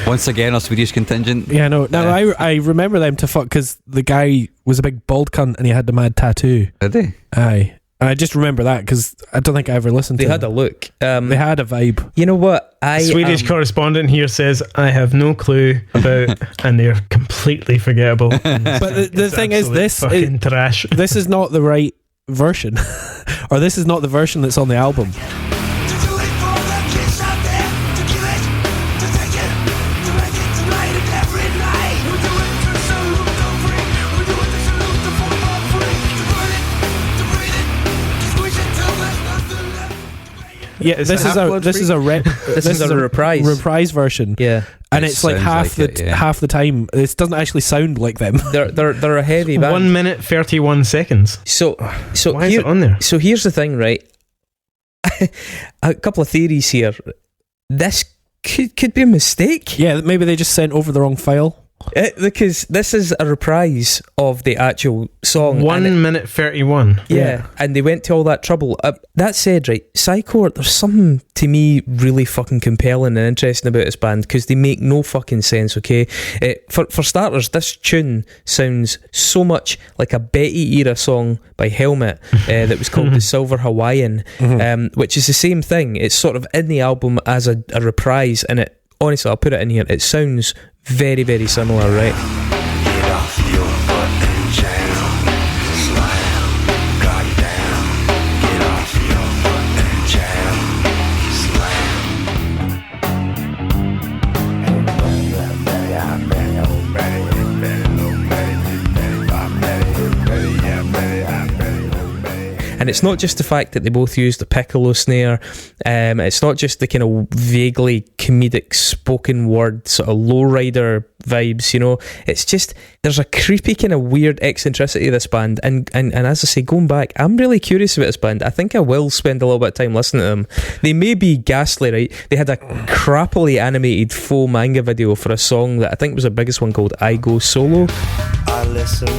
Once again, our Swedish contingent. Yeah, no. I remember them to fuck because the guy was a big bald cunt and he had the mad tattoo. Did he? Aye. I just remember that because I don't think I ever listened to them. They had a look. They had a vibe. You know what? Swedish correspondent here says, I have no clue about, and they're completely forgettable. But the thing is, this fucking trash. This is not the right version. Or this is not the version that's on the album. Yeah, this is a reprise version. Yeah, and it's like half the time it doesn't actually sound like them. They're a heavy band. 1 minute 31 seconds. So why is it on there? So here's the thing, right? A couple of theories here. This could be a mistake. Yeah, maybe they just sent over the wrong file. Because this is a reprise of the actual song. 1 minute 31. Yeah, and they went to all that trouble. That said, right, Psycho, there's something to me really fucking compelling and interesting about this band because they make no fucking sense, okay? For starters, this tune sounds so much like a Betty-era song by Helmet that was called The Silver Hawaiian, which is the same thing. It's sort of in the album as a reprise, and it, honestly, I'll put it in here, it sounds very, very similar, right? Get off your butt and jam, slam, goddamn. Get off your butt and jam, And it's not just the fact that they both use the piccolo snare, it's not just the kind of vaguely comedic spoken word sort of lowrider vibes, you know. It's just, there's a creepy kind of weird eccentricity of this band, and as I say, going back, I'm really curious about this band. I think I will spend a little bit of time listening to them. They may be ghastly, right? They had a crappily animated faux manga video for a song that I think was the biggest one called I Go Solo. I listen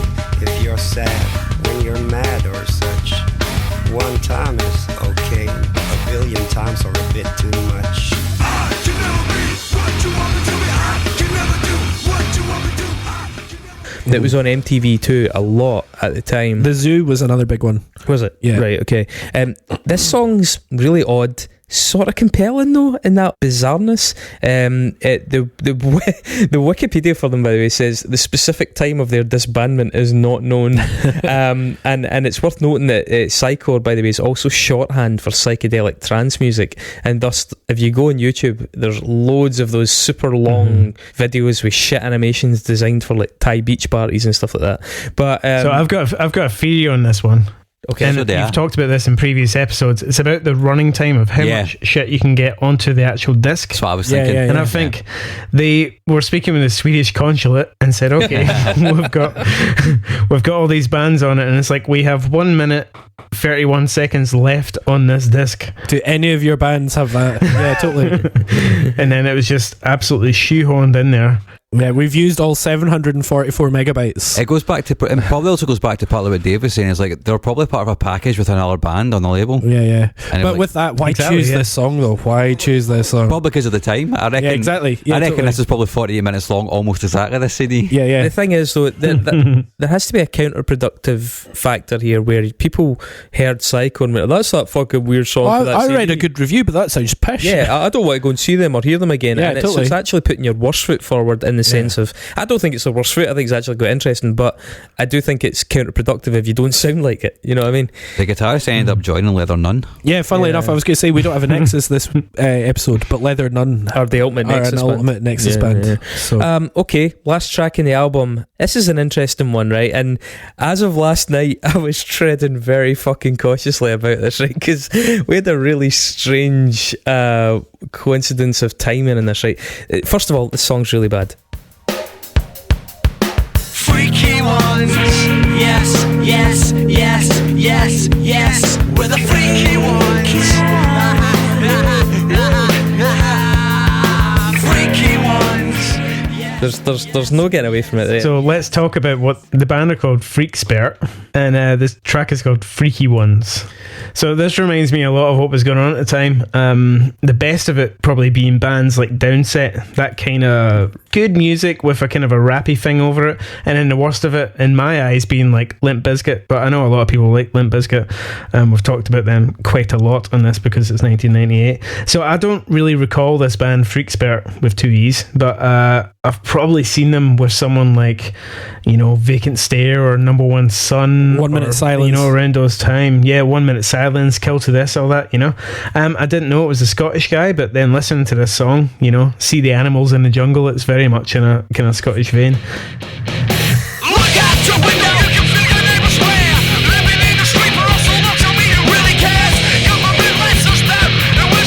if you're sad, when you're mad or such. One time is okay, a billion times are a bit too much. I can never be what you want me to be. I can never do what you want me to do. That was on MTV2 a lot at the time. The Zoo was another big one. Was it? Yeah. Right, okay. This song's really odd, sort of compelling though, in that bizarreness. The Wikipedia for them, by the way, says the specific time of their disbandment is not known. And it's worth noting that Psycho, by the way, is also shorthand for psychedelic trance music, and thus if you go on YouTube, there's loads of those super long videos with shit animations designed for like Thai beach parties and stuff like that. But so I've got a theory on this one. Okay, and so you've talked about this in previous episodes. It's about the running time of how much shit you can get onto the actual disc. That's what I was thinking. And I think they were speaking with the Swedish consulate and said, okay, we've got all these bands on it, and it's like, we have 1 minute 31 seconds left on this disc. Do any of your bands have that? Yeah, totally. And then it was just absolutely shoehorned in there. Yeah, we've used all 744 megabytes. It goes back to, and probably also goes back to partly what Dave was saying, is like they're probably part of a package with another band on the label. Yeah. And but with that, why choose this song though? Why choose this song? Probably because of the time. I reckon. Yeah, exactly. Yeah, I reckon this is probably 48 minutes long, almost exactly this CD. Yeah. The thing is though, there has to be a counterproductive factor here where people heard Psycho and went, that's that fucking weird song. I read a good review, but that sounds pish. Yeah, I don't want to go and see them or hear them again. Yeah, and totally. It's actually putting your worst foot forward in the sense of, I don't think it's the worst foot, I think it's actually quite interesting, but I do think it's counterproductive if you don't sound like it, you know what I mean? The guitarist ended up joining Leather Nun. Yeah, funnily enough, I was going to say we don't have a Nexus this episode, but Leather Nun are the ultimate Nexus band. Yeah. So. Okay, last track in the album. This is an interesting one, right? And as of last night, I was treading very fucking cautiously about this, right? Because we had a really strange coincidence of timing in this, right? First of all, the song's really bad. Freaky ones, yes, yes, yes, yes, yes, we're the freaky ones. Freaky ones. There's no getting away from it. Right? So let's talk about what the band are called, Freekspert, and this track is called Freaky Ones. So this reminds me a lot of what was going on at the time. The best of it probably being bands like Downset, that kind of good music with a kind of a rappy thing over it, and then the worst of it, in my eyes, being like Limp Bizkit. But I know a lot of people like Limp Bizkit. We've talked about them quite a lot on this because it's 1998. So I don't really recall this band Freekspert with 2 E's, but I've probably seen them with someone like, Vacant Stare or Number One Son. 1 Minute Silence. Around those time. Yeah, 1 Minute Silence, Kill to This, all that, I didn't know it was a Scottish guy, but then listening to this song, See the Animals in the Jungle, it's very much in a kind of Scottish vein. Look out your window, you can feel your neighbor swear. Living in the street, but also not to me who really cares. Government lets us down, and we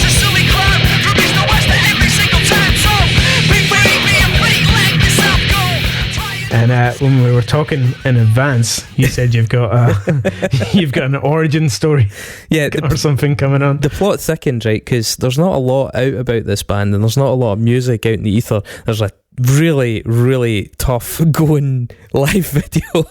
If when we were talking in advance, you said you've got an origin story, or something coming on. The plot thickened, right? Because there's not a lot out about this band, and there's not a lot of music out in the ether. There's a really, really tough going live video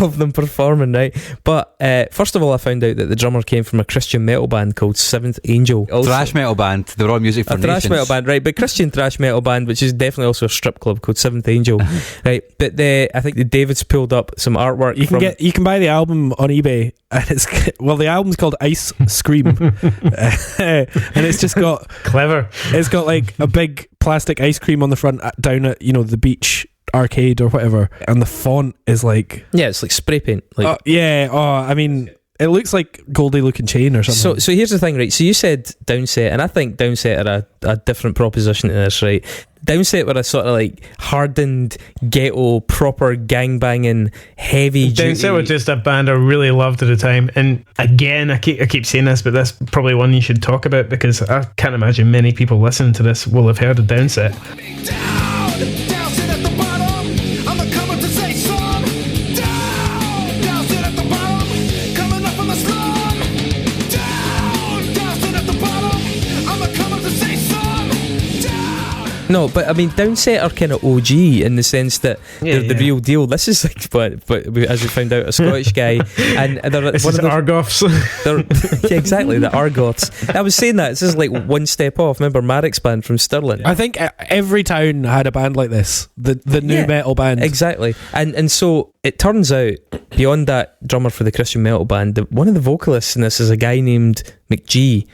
of them performing, right? But first of all, I found out that the drummer came from a Christian metal band called Seventh Angel. Thrash metal band. They were all music for nations. Thrash metal band, right? But Christian thrash metal band, which is definitely also a strip club called Seventh Angel, right? But I think the David's pulled up some artwork. You can buy the album on eBay, and the album's called Ice Scream, and it's just got clever. It's got like a big plastic ice cream on the front down at the beach arcade or whatever, and the font is like it's like spray paint. Like, I mean, it looks like Goldie Looking Chain or something. So here's the thing, right? So you said Downset, and I think Downset are a different proposition to this, right? Downset were a sort of like hardened, ghetto, proper gangbanging, heavy duty. Downset were just a band I really loved at the time, and again, I keep saying this, but that's probably one you should talk about, because I can't imagine many people listening to this will have heard of Downset. No, but I mean, Downset are kind of OG in the sense that they're the real deal. This is like, but as we found out, a Scottish guy, and they're this is Argoths. Exactly, the Argoths. I was saying that this is like one step off. Remember Marek's band from Stirling? I think every town had a band like this, the new metal band. Exactly, and so it turns out beyond that drummer for the Christian metal band, one of the vocalists in this is a guy named McGee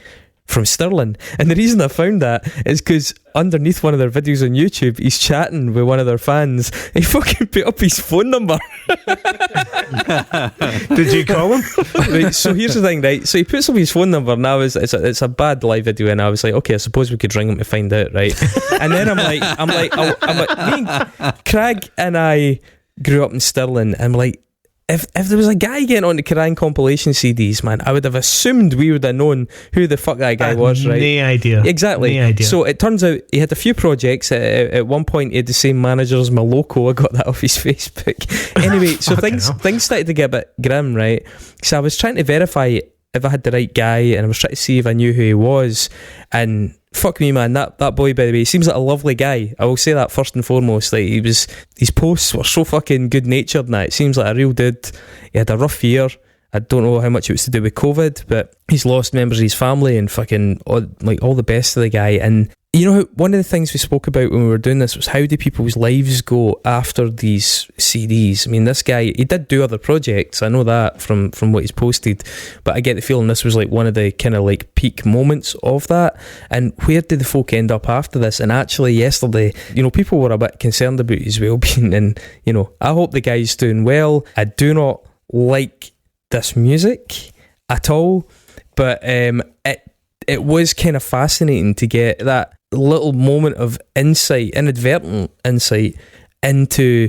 from Stirling. And the reason I found that is because underneath one of their videos on YouTube, he's chatting with one of their fans. He fucking put up his phone number. Did you call him? Right, so here's the thing, right? So he puts up his phone number. Now it's a bad live video, and I was like, okay, I suppose we could ring him to find out, right? And then I'm like, me and Craig and I grew up in Stirling, and I'm like, if there was a guy getting on the Kerrang compilation CDs, man, I would have assumed we would have known who the fuck that guy was, right? No idea. Exactly. No idea. So it turns out he had a few projects. At one point, he had the same manager as Maloko. I got that off his Facebook. Anyway, so things started to get a bit grim, right? So I was trying to verify if I had the right guy, and I was trying to see if I knew who he was, and fuck me, man, that boy, by the way, he seems like a lovely guy. I will say that first and foremost. Like, his posts were so fucking good natured now. It seems like a real dude. He had a rough year. I don't know how much it was to do with COVID, but he's lost members of his family, and fucking all the best to the guy. And you know, one of the things we spoke about when we were doing this was how do people's lives go after these CDs? I mean, this guy, he did do other projects, I know that from what he's posted, but I get the feeling this was like one of the kind of like peak moments of that. And where did the folk end up after this? And actually yesterday, you know, people were a bit concerned about his well-being, and you know, I hope the guy's doing well. I do not like this music at all, but it was kind of fascinating to get that little moment of inadvertent insight into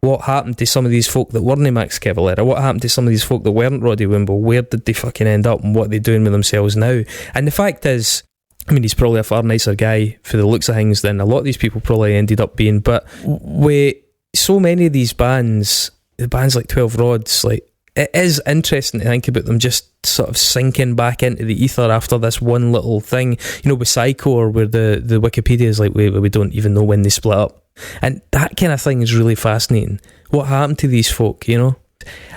what happened to some of these folk that weren't Max Cavalera, what happened to some of these folk that weren't Roddy Wimble, where did they fucking end up, and what are they doing with themselves now? And the fact is, I mean, he's probably a far nicer guy for the looks of things than a lot of these people probably ended up being, but with so many of these bands, the bands like 12 Rods, like, it is interesting to think about them just sort of sinking back into the ether after this one little thing, you know, with Psycho, where the Wikipedia is like, we don't even know when they split up. And that kind of thing is really fascinating. What happened to these folk, you know?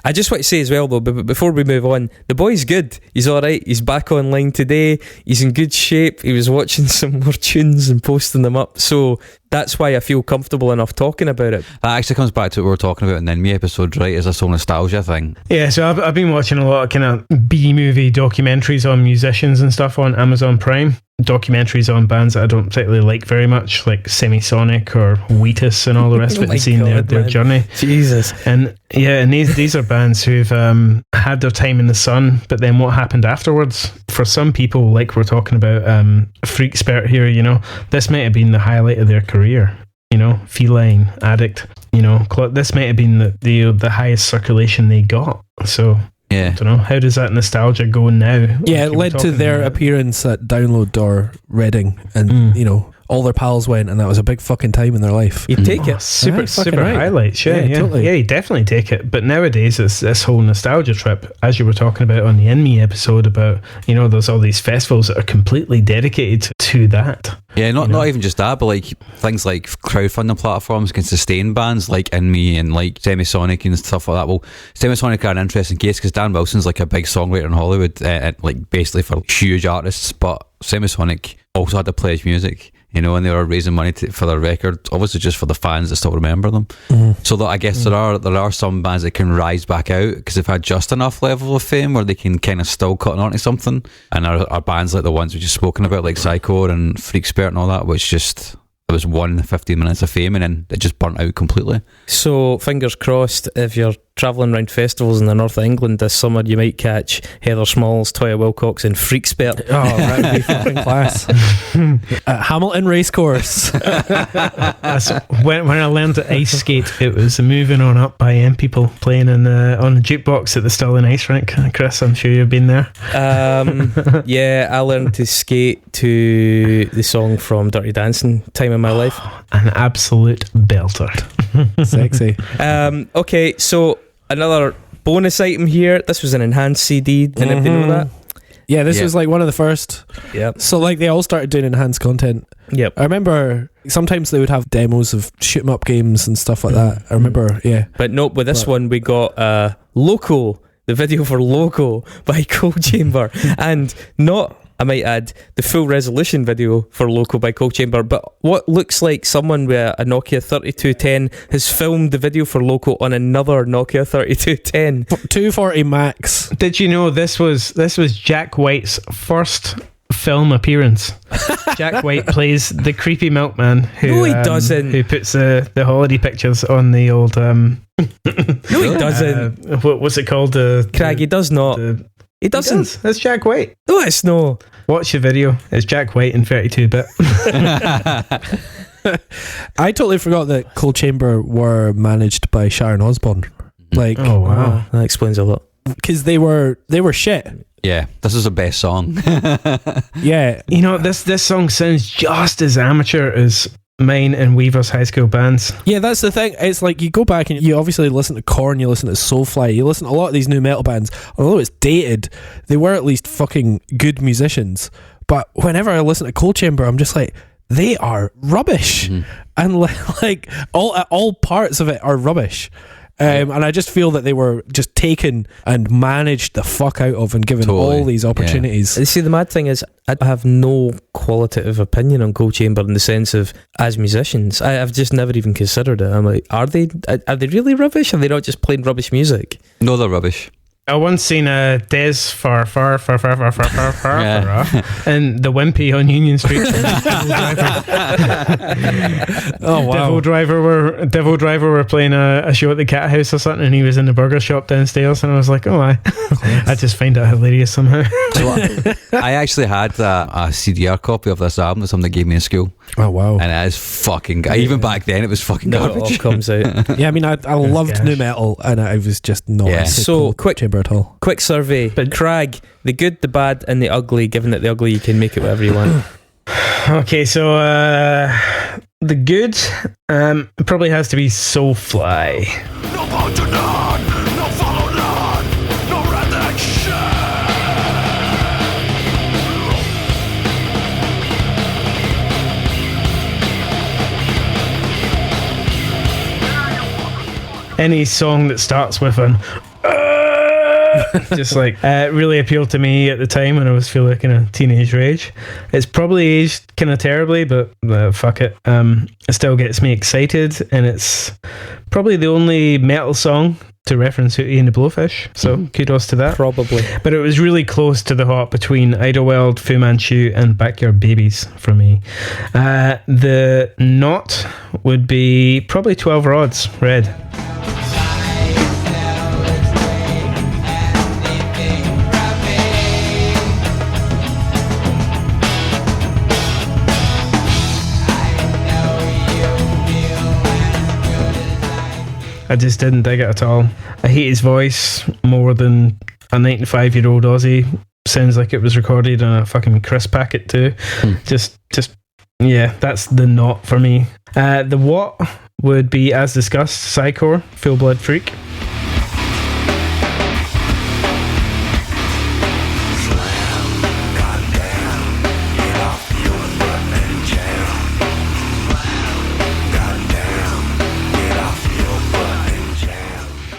I just want to say as well, though, but before we move on, the boy's good. He's alright. He's back online today. He's in good shape. He was watching some more tunes and posting them up. So that's why I feel comfortable enough talking about it. That actually comes back to what we were talking about in the Enemy episode, right? Is this whole nostalgia thing? Yeah, so I've been watching a lot of kind of B-movie documentaries on musicians and stuff on Amazon Prime. Documentaries on bands that I don't particularly like very much, like Semisonic or Wheatus and all the rest of it, and seeing their journey. Jesus. And yeah, and these are bands who've had their time in the sun, but then what happened afterwards? For some people, like we're talking about Freekspert here, you know, this might have been the highlight of their career. You know, Feline, Addict, you know, this might have been the highest circulation they got. So yeah, I don't know, how does that nostalgia go now? Yeah, it led to their appearance at Download or Reading, and you know, all their pals went, and that was a big fucking time in their life. You take it. Super right. highlights. Yeah, totally. Yeah, you definitely take it. But nowadays, it's this whole nostalgia trip, as you were talking about on the In Me episode about, there's all these festivals that are completely dedicated to that. Yeah, not even just that, but like things like crowdfunding platforms can sustain bands like In Me and like Semisonic and stuff like that. Well, Semisonic are an interesting case because Dan Wilson's like a big songwriter in Hollywood, like basically for huge artists, but Semisonic also had to pledge music, and they were raising money for their record, obviously just for the fans that still remember them. So that I guess there are some bands that can rise back out because they've had just enough level of fame where they can kind of still cut on to something, and are bands like the ones we've just spoken about, like Psycho and Freekspert and all that, which just there was 15 minutes of fame and then it just burnt out completely. So fingers crossed, if you're travelling around festivals in the north of England this summer, you might catch Heather Smalls, Toya Wilcox and Freekspert. Oh, that would be fucking class. At Hamilton Racecourse. When I learned to ice skate, it was Moving On Up by M People playing on a jukebox at the Stirling Ice Rink. Chris, I'm sure you've been there. Yeah, I learned to skate to the song from Dirty Dancing, Time in My Life. An absolute belter. Sexy. Okay, so another bonus item here. This was an enhanced CD. Did anybody know that? Yeah, this was like one of the first. Yep. So like they all started doing enhanced content. Yep. I remember sometimes they would have demos of shoot 'em up games and stuff like that. I remember, yeah. But no, with this one we got Loco, the video for Loco by Cold Chamber, and not, I might add, the full resolution video for Loco by Cold Chamber, but what looks like someone with a Nokia 3210 has filmed the video for Loco on another Nokia 3210. 240 Max. Did you know this was Jack White's first film appearance? Jack White plays the creepy milkman who No, he doesn't. Who puts the holiday pictures on the old No, he doesn't. What's it called? Craig, he does not. He doesn't. That's Jack White. No, it's no. Watch the video. It's Jack White in 32-bit. I totally forgot that Cold Chamber were managed by Sharon Osbourne. Like, oh wow, that explains a lot. Because they were shit. Yeah, this is the best song. Yeah, this song sounds just as amateur as mine and Weaver's high school bands. Yeah, that's the thing. It's like you go back and you obviously listen to Korn, you listen to Soulfly, you listen to a lot of these new metal bands. Although it's dated, they were at least fucking good musicians. But whenever I listen to Cold Chamber, I'm just like, they are rubbish, and like all parts of it are rubbish. And I just feel that they were just taken and managed the fuck out of and given all these opportunities. Yeah. See, the mad thing is, I have no qualitative opinion on Cold Chamber in the sense of as musicians. I've just never even considered it. I'm like, are they really rubbish? Are they not just playing rubbish music? No, they're rubbish. I once seen a Des far and the Wimpy on Union Street. Oh wow! Devil Driver were playing a show at the Cat House or something, and he was in the burger shop downstairs, and I was like, oh, I just find that hilarious somehow. So I actually had a CDR copy of this album that somebody gave me in school. Oh wow! And it is fucking even back then it was fucking garbage. It all comes out. Yeah, I mean, I loved nu metal, and I was just not so quick Chamber at all. Quick survey, but Crag, the good, the bad, and the ugly. Given that the ugly, you can make it whatever you want. Okay, so the good probably has to be Soulfly. No bound to none, no follow none, no redaction. Any song that starts with an just like really appealed to me at the time when I was feeling kind of teenage rage. It's probably aged kind of terribly, but fuck it. It still gets me excited, and it's probably the only metal song to reference Hootie and the Blowfish, so kudos to that. Probably. But it was really close to the hot between Idlewild, Fu Manchu and Backyard Babies for me. The not would be probably 12 Rods, Red. I just didn't dig it at all. I hate his voice more than a 95-year-old Aussie. Sounds like it was recorded on a fucking crisp packet too. Just Yeah, that's the not for me. The what would be, as discussed, Psychor, Full Blood Freak.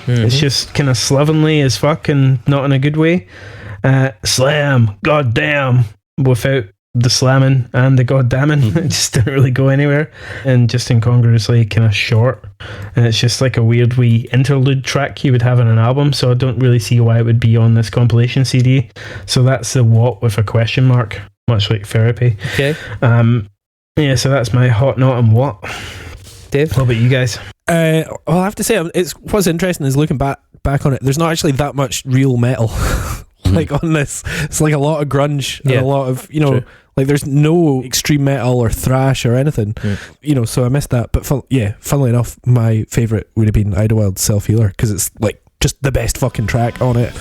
It's just kind of slovenly as fuck and not in a good way. Slam, goddamn, without the slamming and the goddamming. It just didn't really go anywhere, and just incongruously kind of short. And it's just like a weird wee interlude track you would have on an album, so I don't really see why it would be on this compilation CD. So that's the what with a question mark, much like Therapy. Okay. Yeah, so that's my hot, not, and what. Dave, what about you guys? Well, I have to say, what's interesting is looking back on it, there's not actually that much real metal like on this. It's like a lot of grunge and a lot of, True. Like there's no extreme metal or thrash or anything, so I missed that. But funnily enough, my favourite would have been Idlewild's Self Healer, because it's like just the best fucking track on it.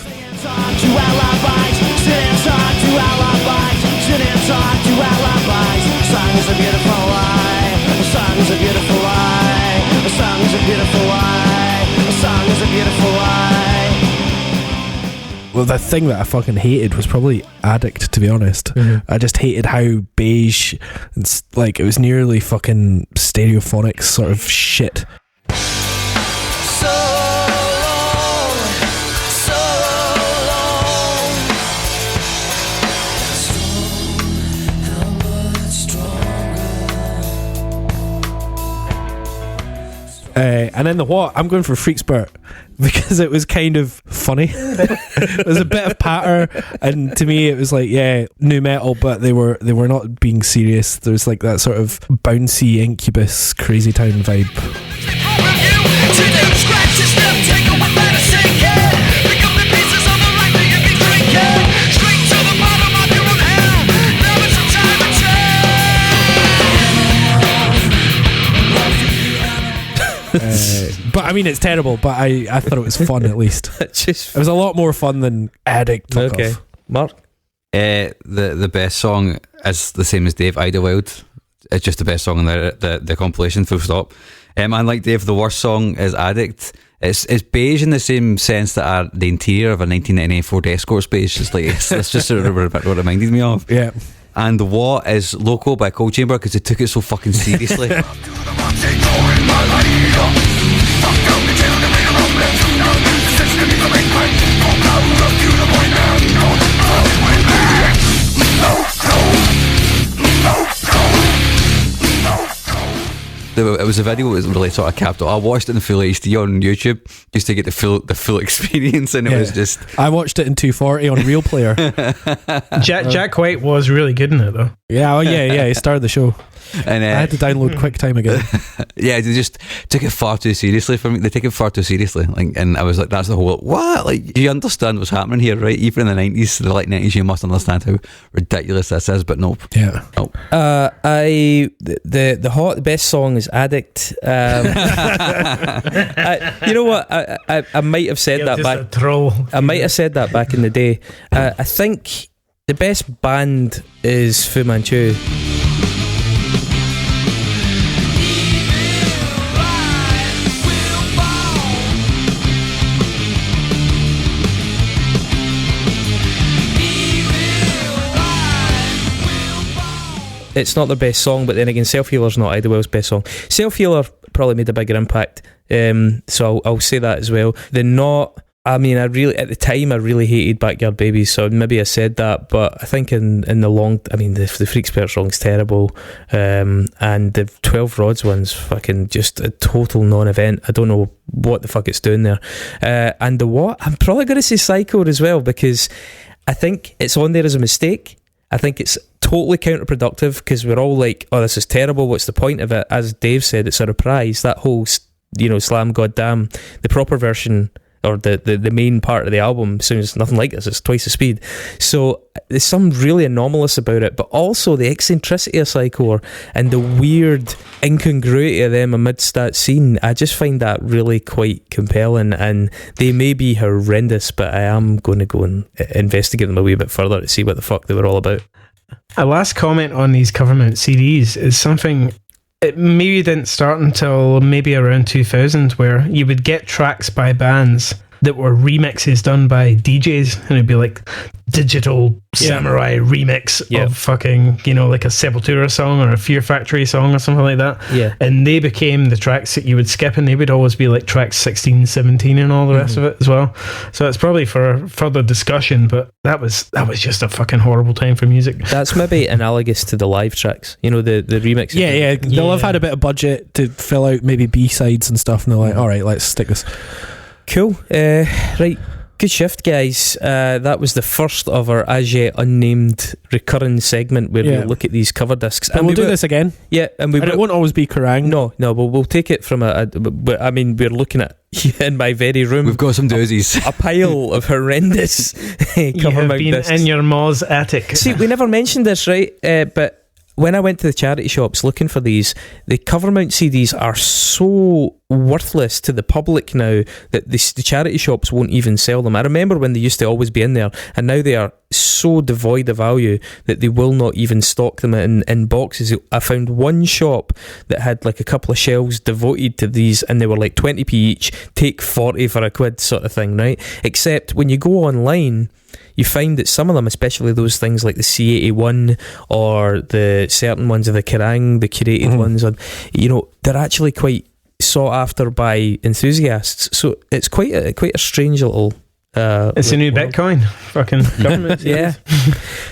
Well, the thing that I fucking hated was probably Addict, to be honest. I just hated how beige and like it was nearly fucking stereophonic sort of shit. And then the what? I'm going for Freekspert, because it was kind of funny. It was a bit of patter, and to me it was like, new metal, but they were not being serious. There's like that sort of bouncy Incubus Crazy Town vibe. But I mean, it's terrible, but I thought it was fun at least. It was a lot more fun than Addict. Okay, Mark? The best song is the same as Dave, Idlewild. It's just the best song in the compilation, full stop. And like Dave, the worst song is Addict. It's beige in the same sense that the interior of a 1998 Ford Escort's beige. That's just sort of what it reminded me of. Yeah. And the what is Loco by Cold Chamber, because they took it so fucking seriously. It was a video that was really sort of capped. I watched it in full HD on YouTube just to get the full experience, and it was just. I watched it in 240 on Real Player. Jack White was really good in it though. Yeah, he started the show. And I had to download QuickTime again. Yeah, they just took it far too seriously for me. They take it far too seriously, and I was like, "That's the whole what? Like, you understand what's happening here, right? Even in the 90s, the late 90s, you must understand how ridiculous this is." But nope. Yeah. Nope. The best song is Addict. You know what? I might have said that back. I might have said that back in the day. I think the best band is Fu Manchu. It's not their best song, but then again, Self Healer's not Idlewild's best song. Self Healer probably made a bigger impact, so I'll say that as well. The not, I mean, at the time I really hated Backyard Babies, so maybe I said that, but I think in the long, I mean, the Freekspert song's terrible, and the 12 Rods one's fucking just a total non-event. I don't know what the fuck it's doing there. And the what? I'm probably going to say Psycho as well, because I think it's on there as a mistake. I think it's totally counterproductive, because we're all like, oh, this is terrible, what's the point of it? As Dave said, it's a reprise. That whole, slam goddamn, the proper version, or the main part of the album sounds nothing like this. It's twice the speed. So there's something really anomalous about it, but also the eccentricity of Psycho and the weird incongruity of them amidst that scene. I just find that really quite compelling, and they may be horrendous, but I am going to go and investigate them a wee bit further to see what the fuck they were all about. A last comment on these Covermount CDs is something. It maybe didn't start until maybe around 2000, where you would get tracks by bands that were remixes done by DJs, and it'd be like digital samurai remix of fucking, like a Sepultura song or a Fear Factory song or something like that. Yeah. And they became the tracks that you would skip, and they would always be like tracks 16, 17 and all the rest of it as well. So it's probably for further discussion, but that was just a fucking horrible time for music. That's maybe analogous to the live tracks, the remixes. Yeah. They'll have had a bit of budget to fill out maybe B-sides and stuff, and they're like, all right, let's stick this. Cool. Right. Good shift, guys. That was the first of our as yet unnamed recurring segment where we look at these cover discs. And we'll do this again. Yeah, and it won't always be Kerrang. No, but we'll take it from we're looking at in my very room. We've got some doozies. A pile of horrendous Covermount discs in your ma's attic. See, we never mentioned this, right? But when I went to the charity shops looking for these, the Covermount CDs are so worthless to the public now that the charity shops won't even sell them. I remember when they used to always be in there, and now they are so devoid of value that they will not even stock them in boxes. I found one shop that had like a couple of shelves devoted to these, and they were like 20p each, take 40 for a quid sort of thing, right? Except when you go online, you find that some of them, especially those things like the C81 or the certain ones of the Kerrang, the curated ones, they're actually quite sought after by enthusiasts. So it's quite a strange little. It's a new Bitcoin. Fucking government. Yeah.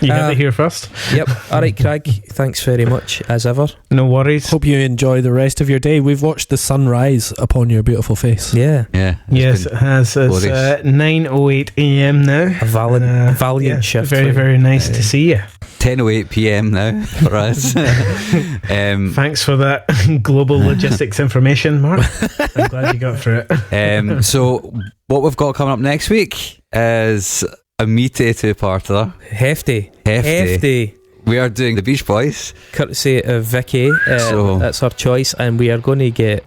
You heard it here first. Yep. All right, Craig. Thanks very much, as ever. No worries. Hope you enjoy the rest of your day. We've watched the sun rise upon your beautiful face. Yeah. Yes, it has. It's 9:08 a.m. now. A valiant shift. Very, very nice to see you. 10:08 p.m. now for us. Thanks for that global logistics information, Mark. I'm glad you got through it. So what we've got coming up next week is a meaty two-parter. Hefty. We are doing the Beach Boys, courtesy of Vicky. That's her choice, and we are going to get,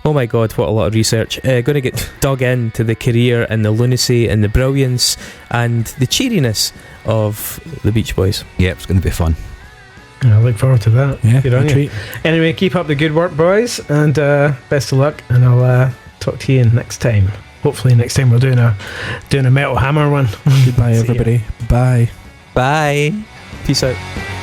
oh my god, what a lot of research, going to get dug into the career and the lunacy and the brilliance and the cheeriness of the Beach Boys. Yep, it's going to be fun. I look forward to that. Yeah, good on you. Anyway, keep up the good work, boys, and best of luck, and I'll talk to you next time. Hopefully next time we're doing a Metal Hammer one. Goodbye, everybody. Bye. Bye. Peace out.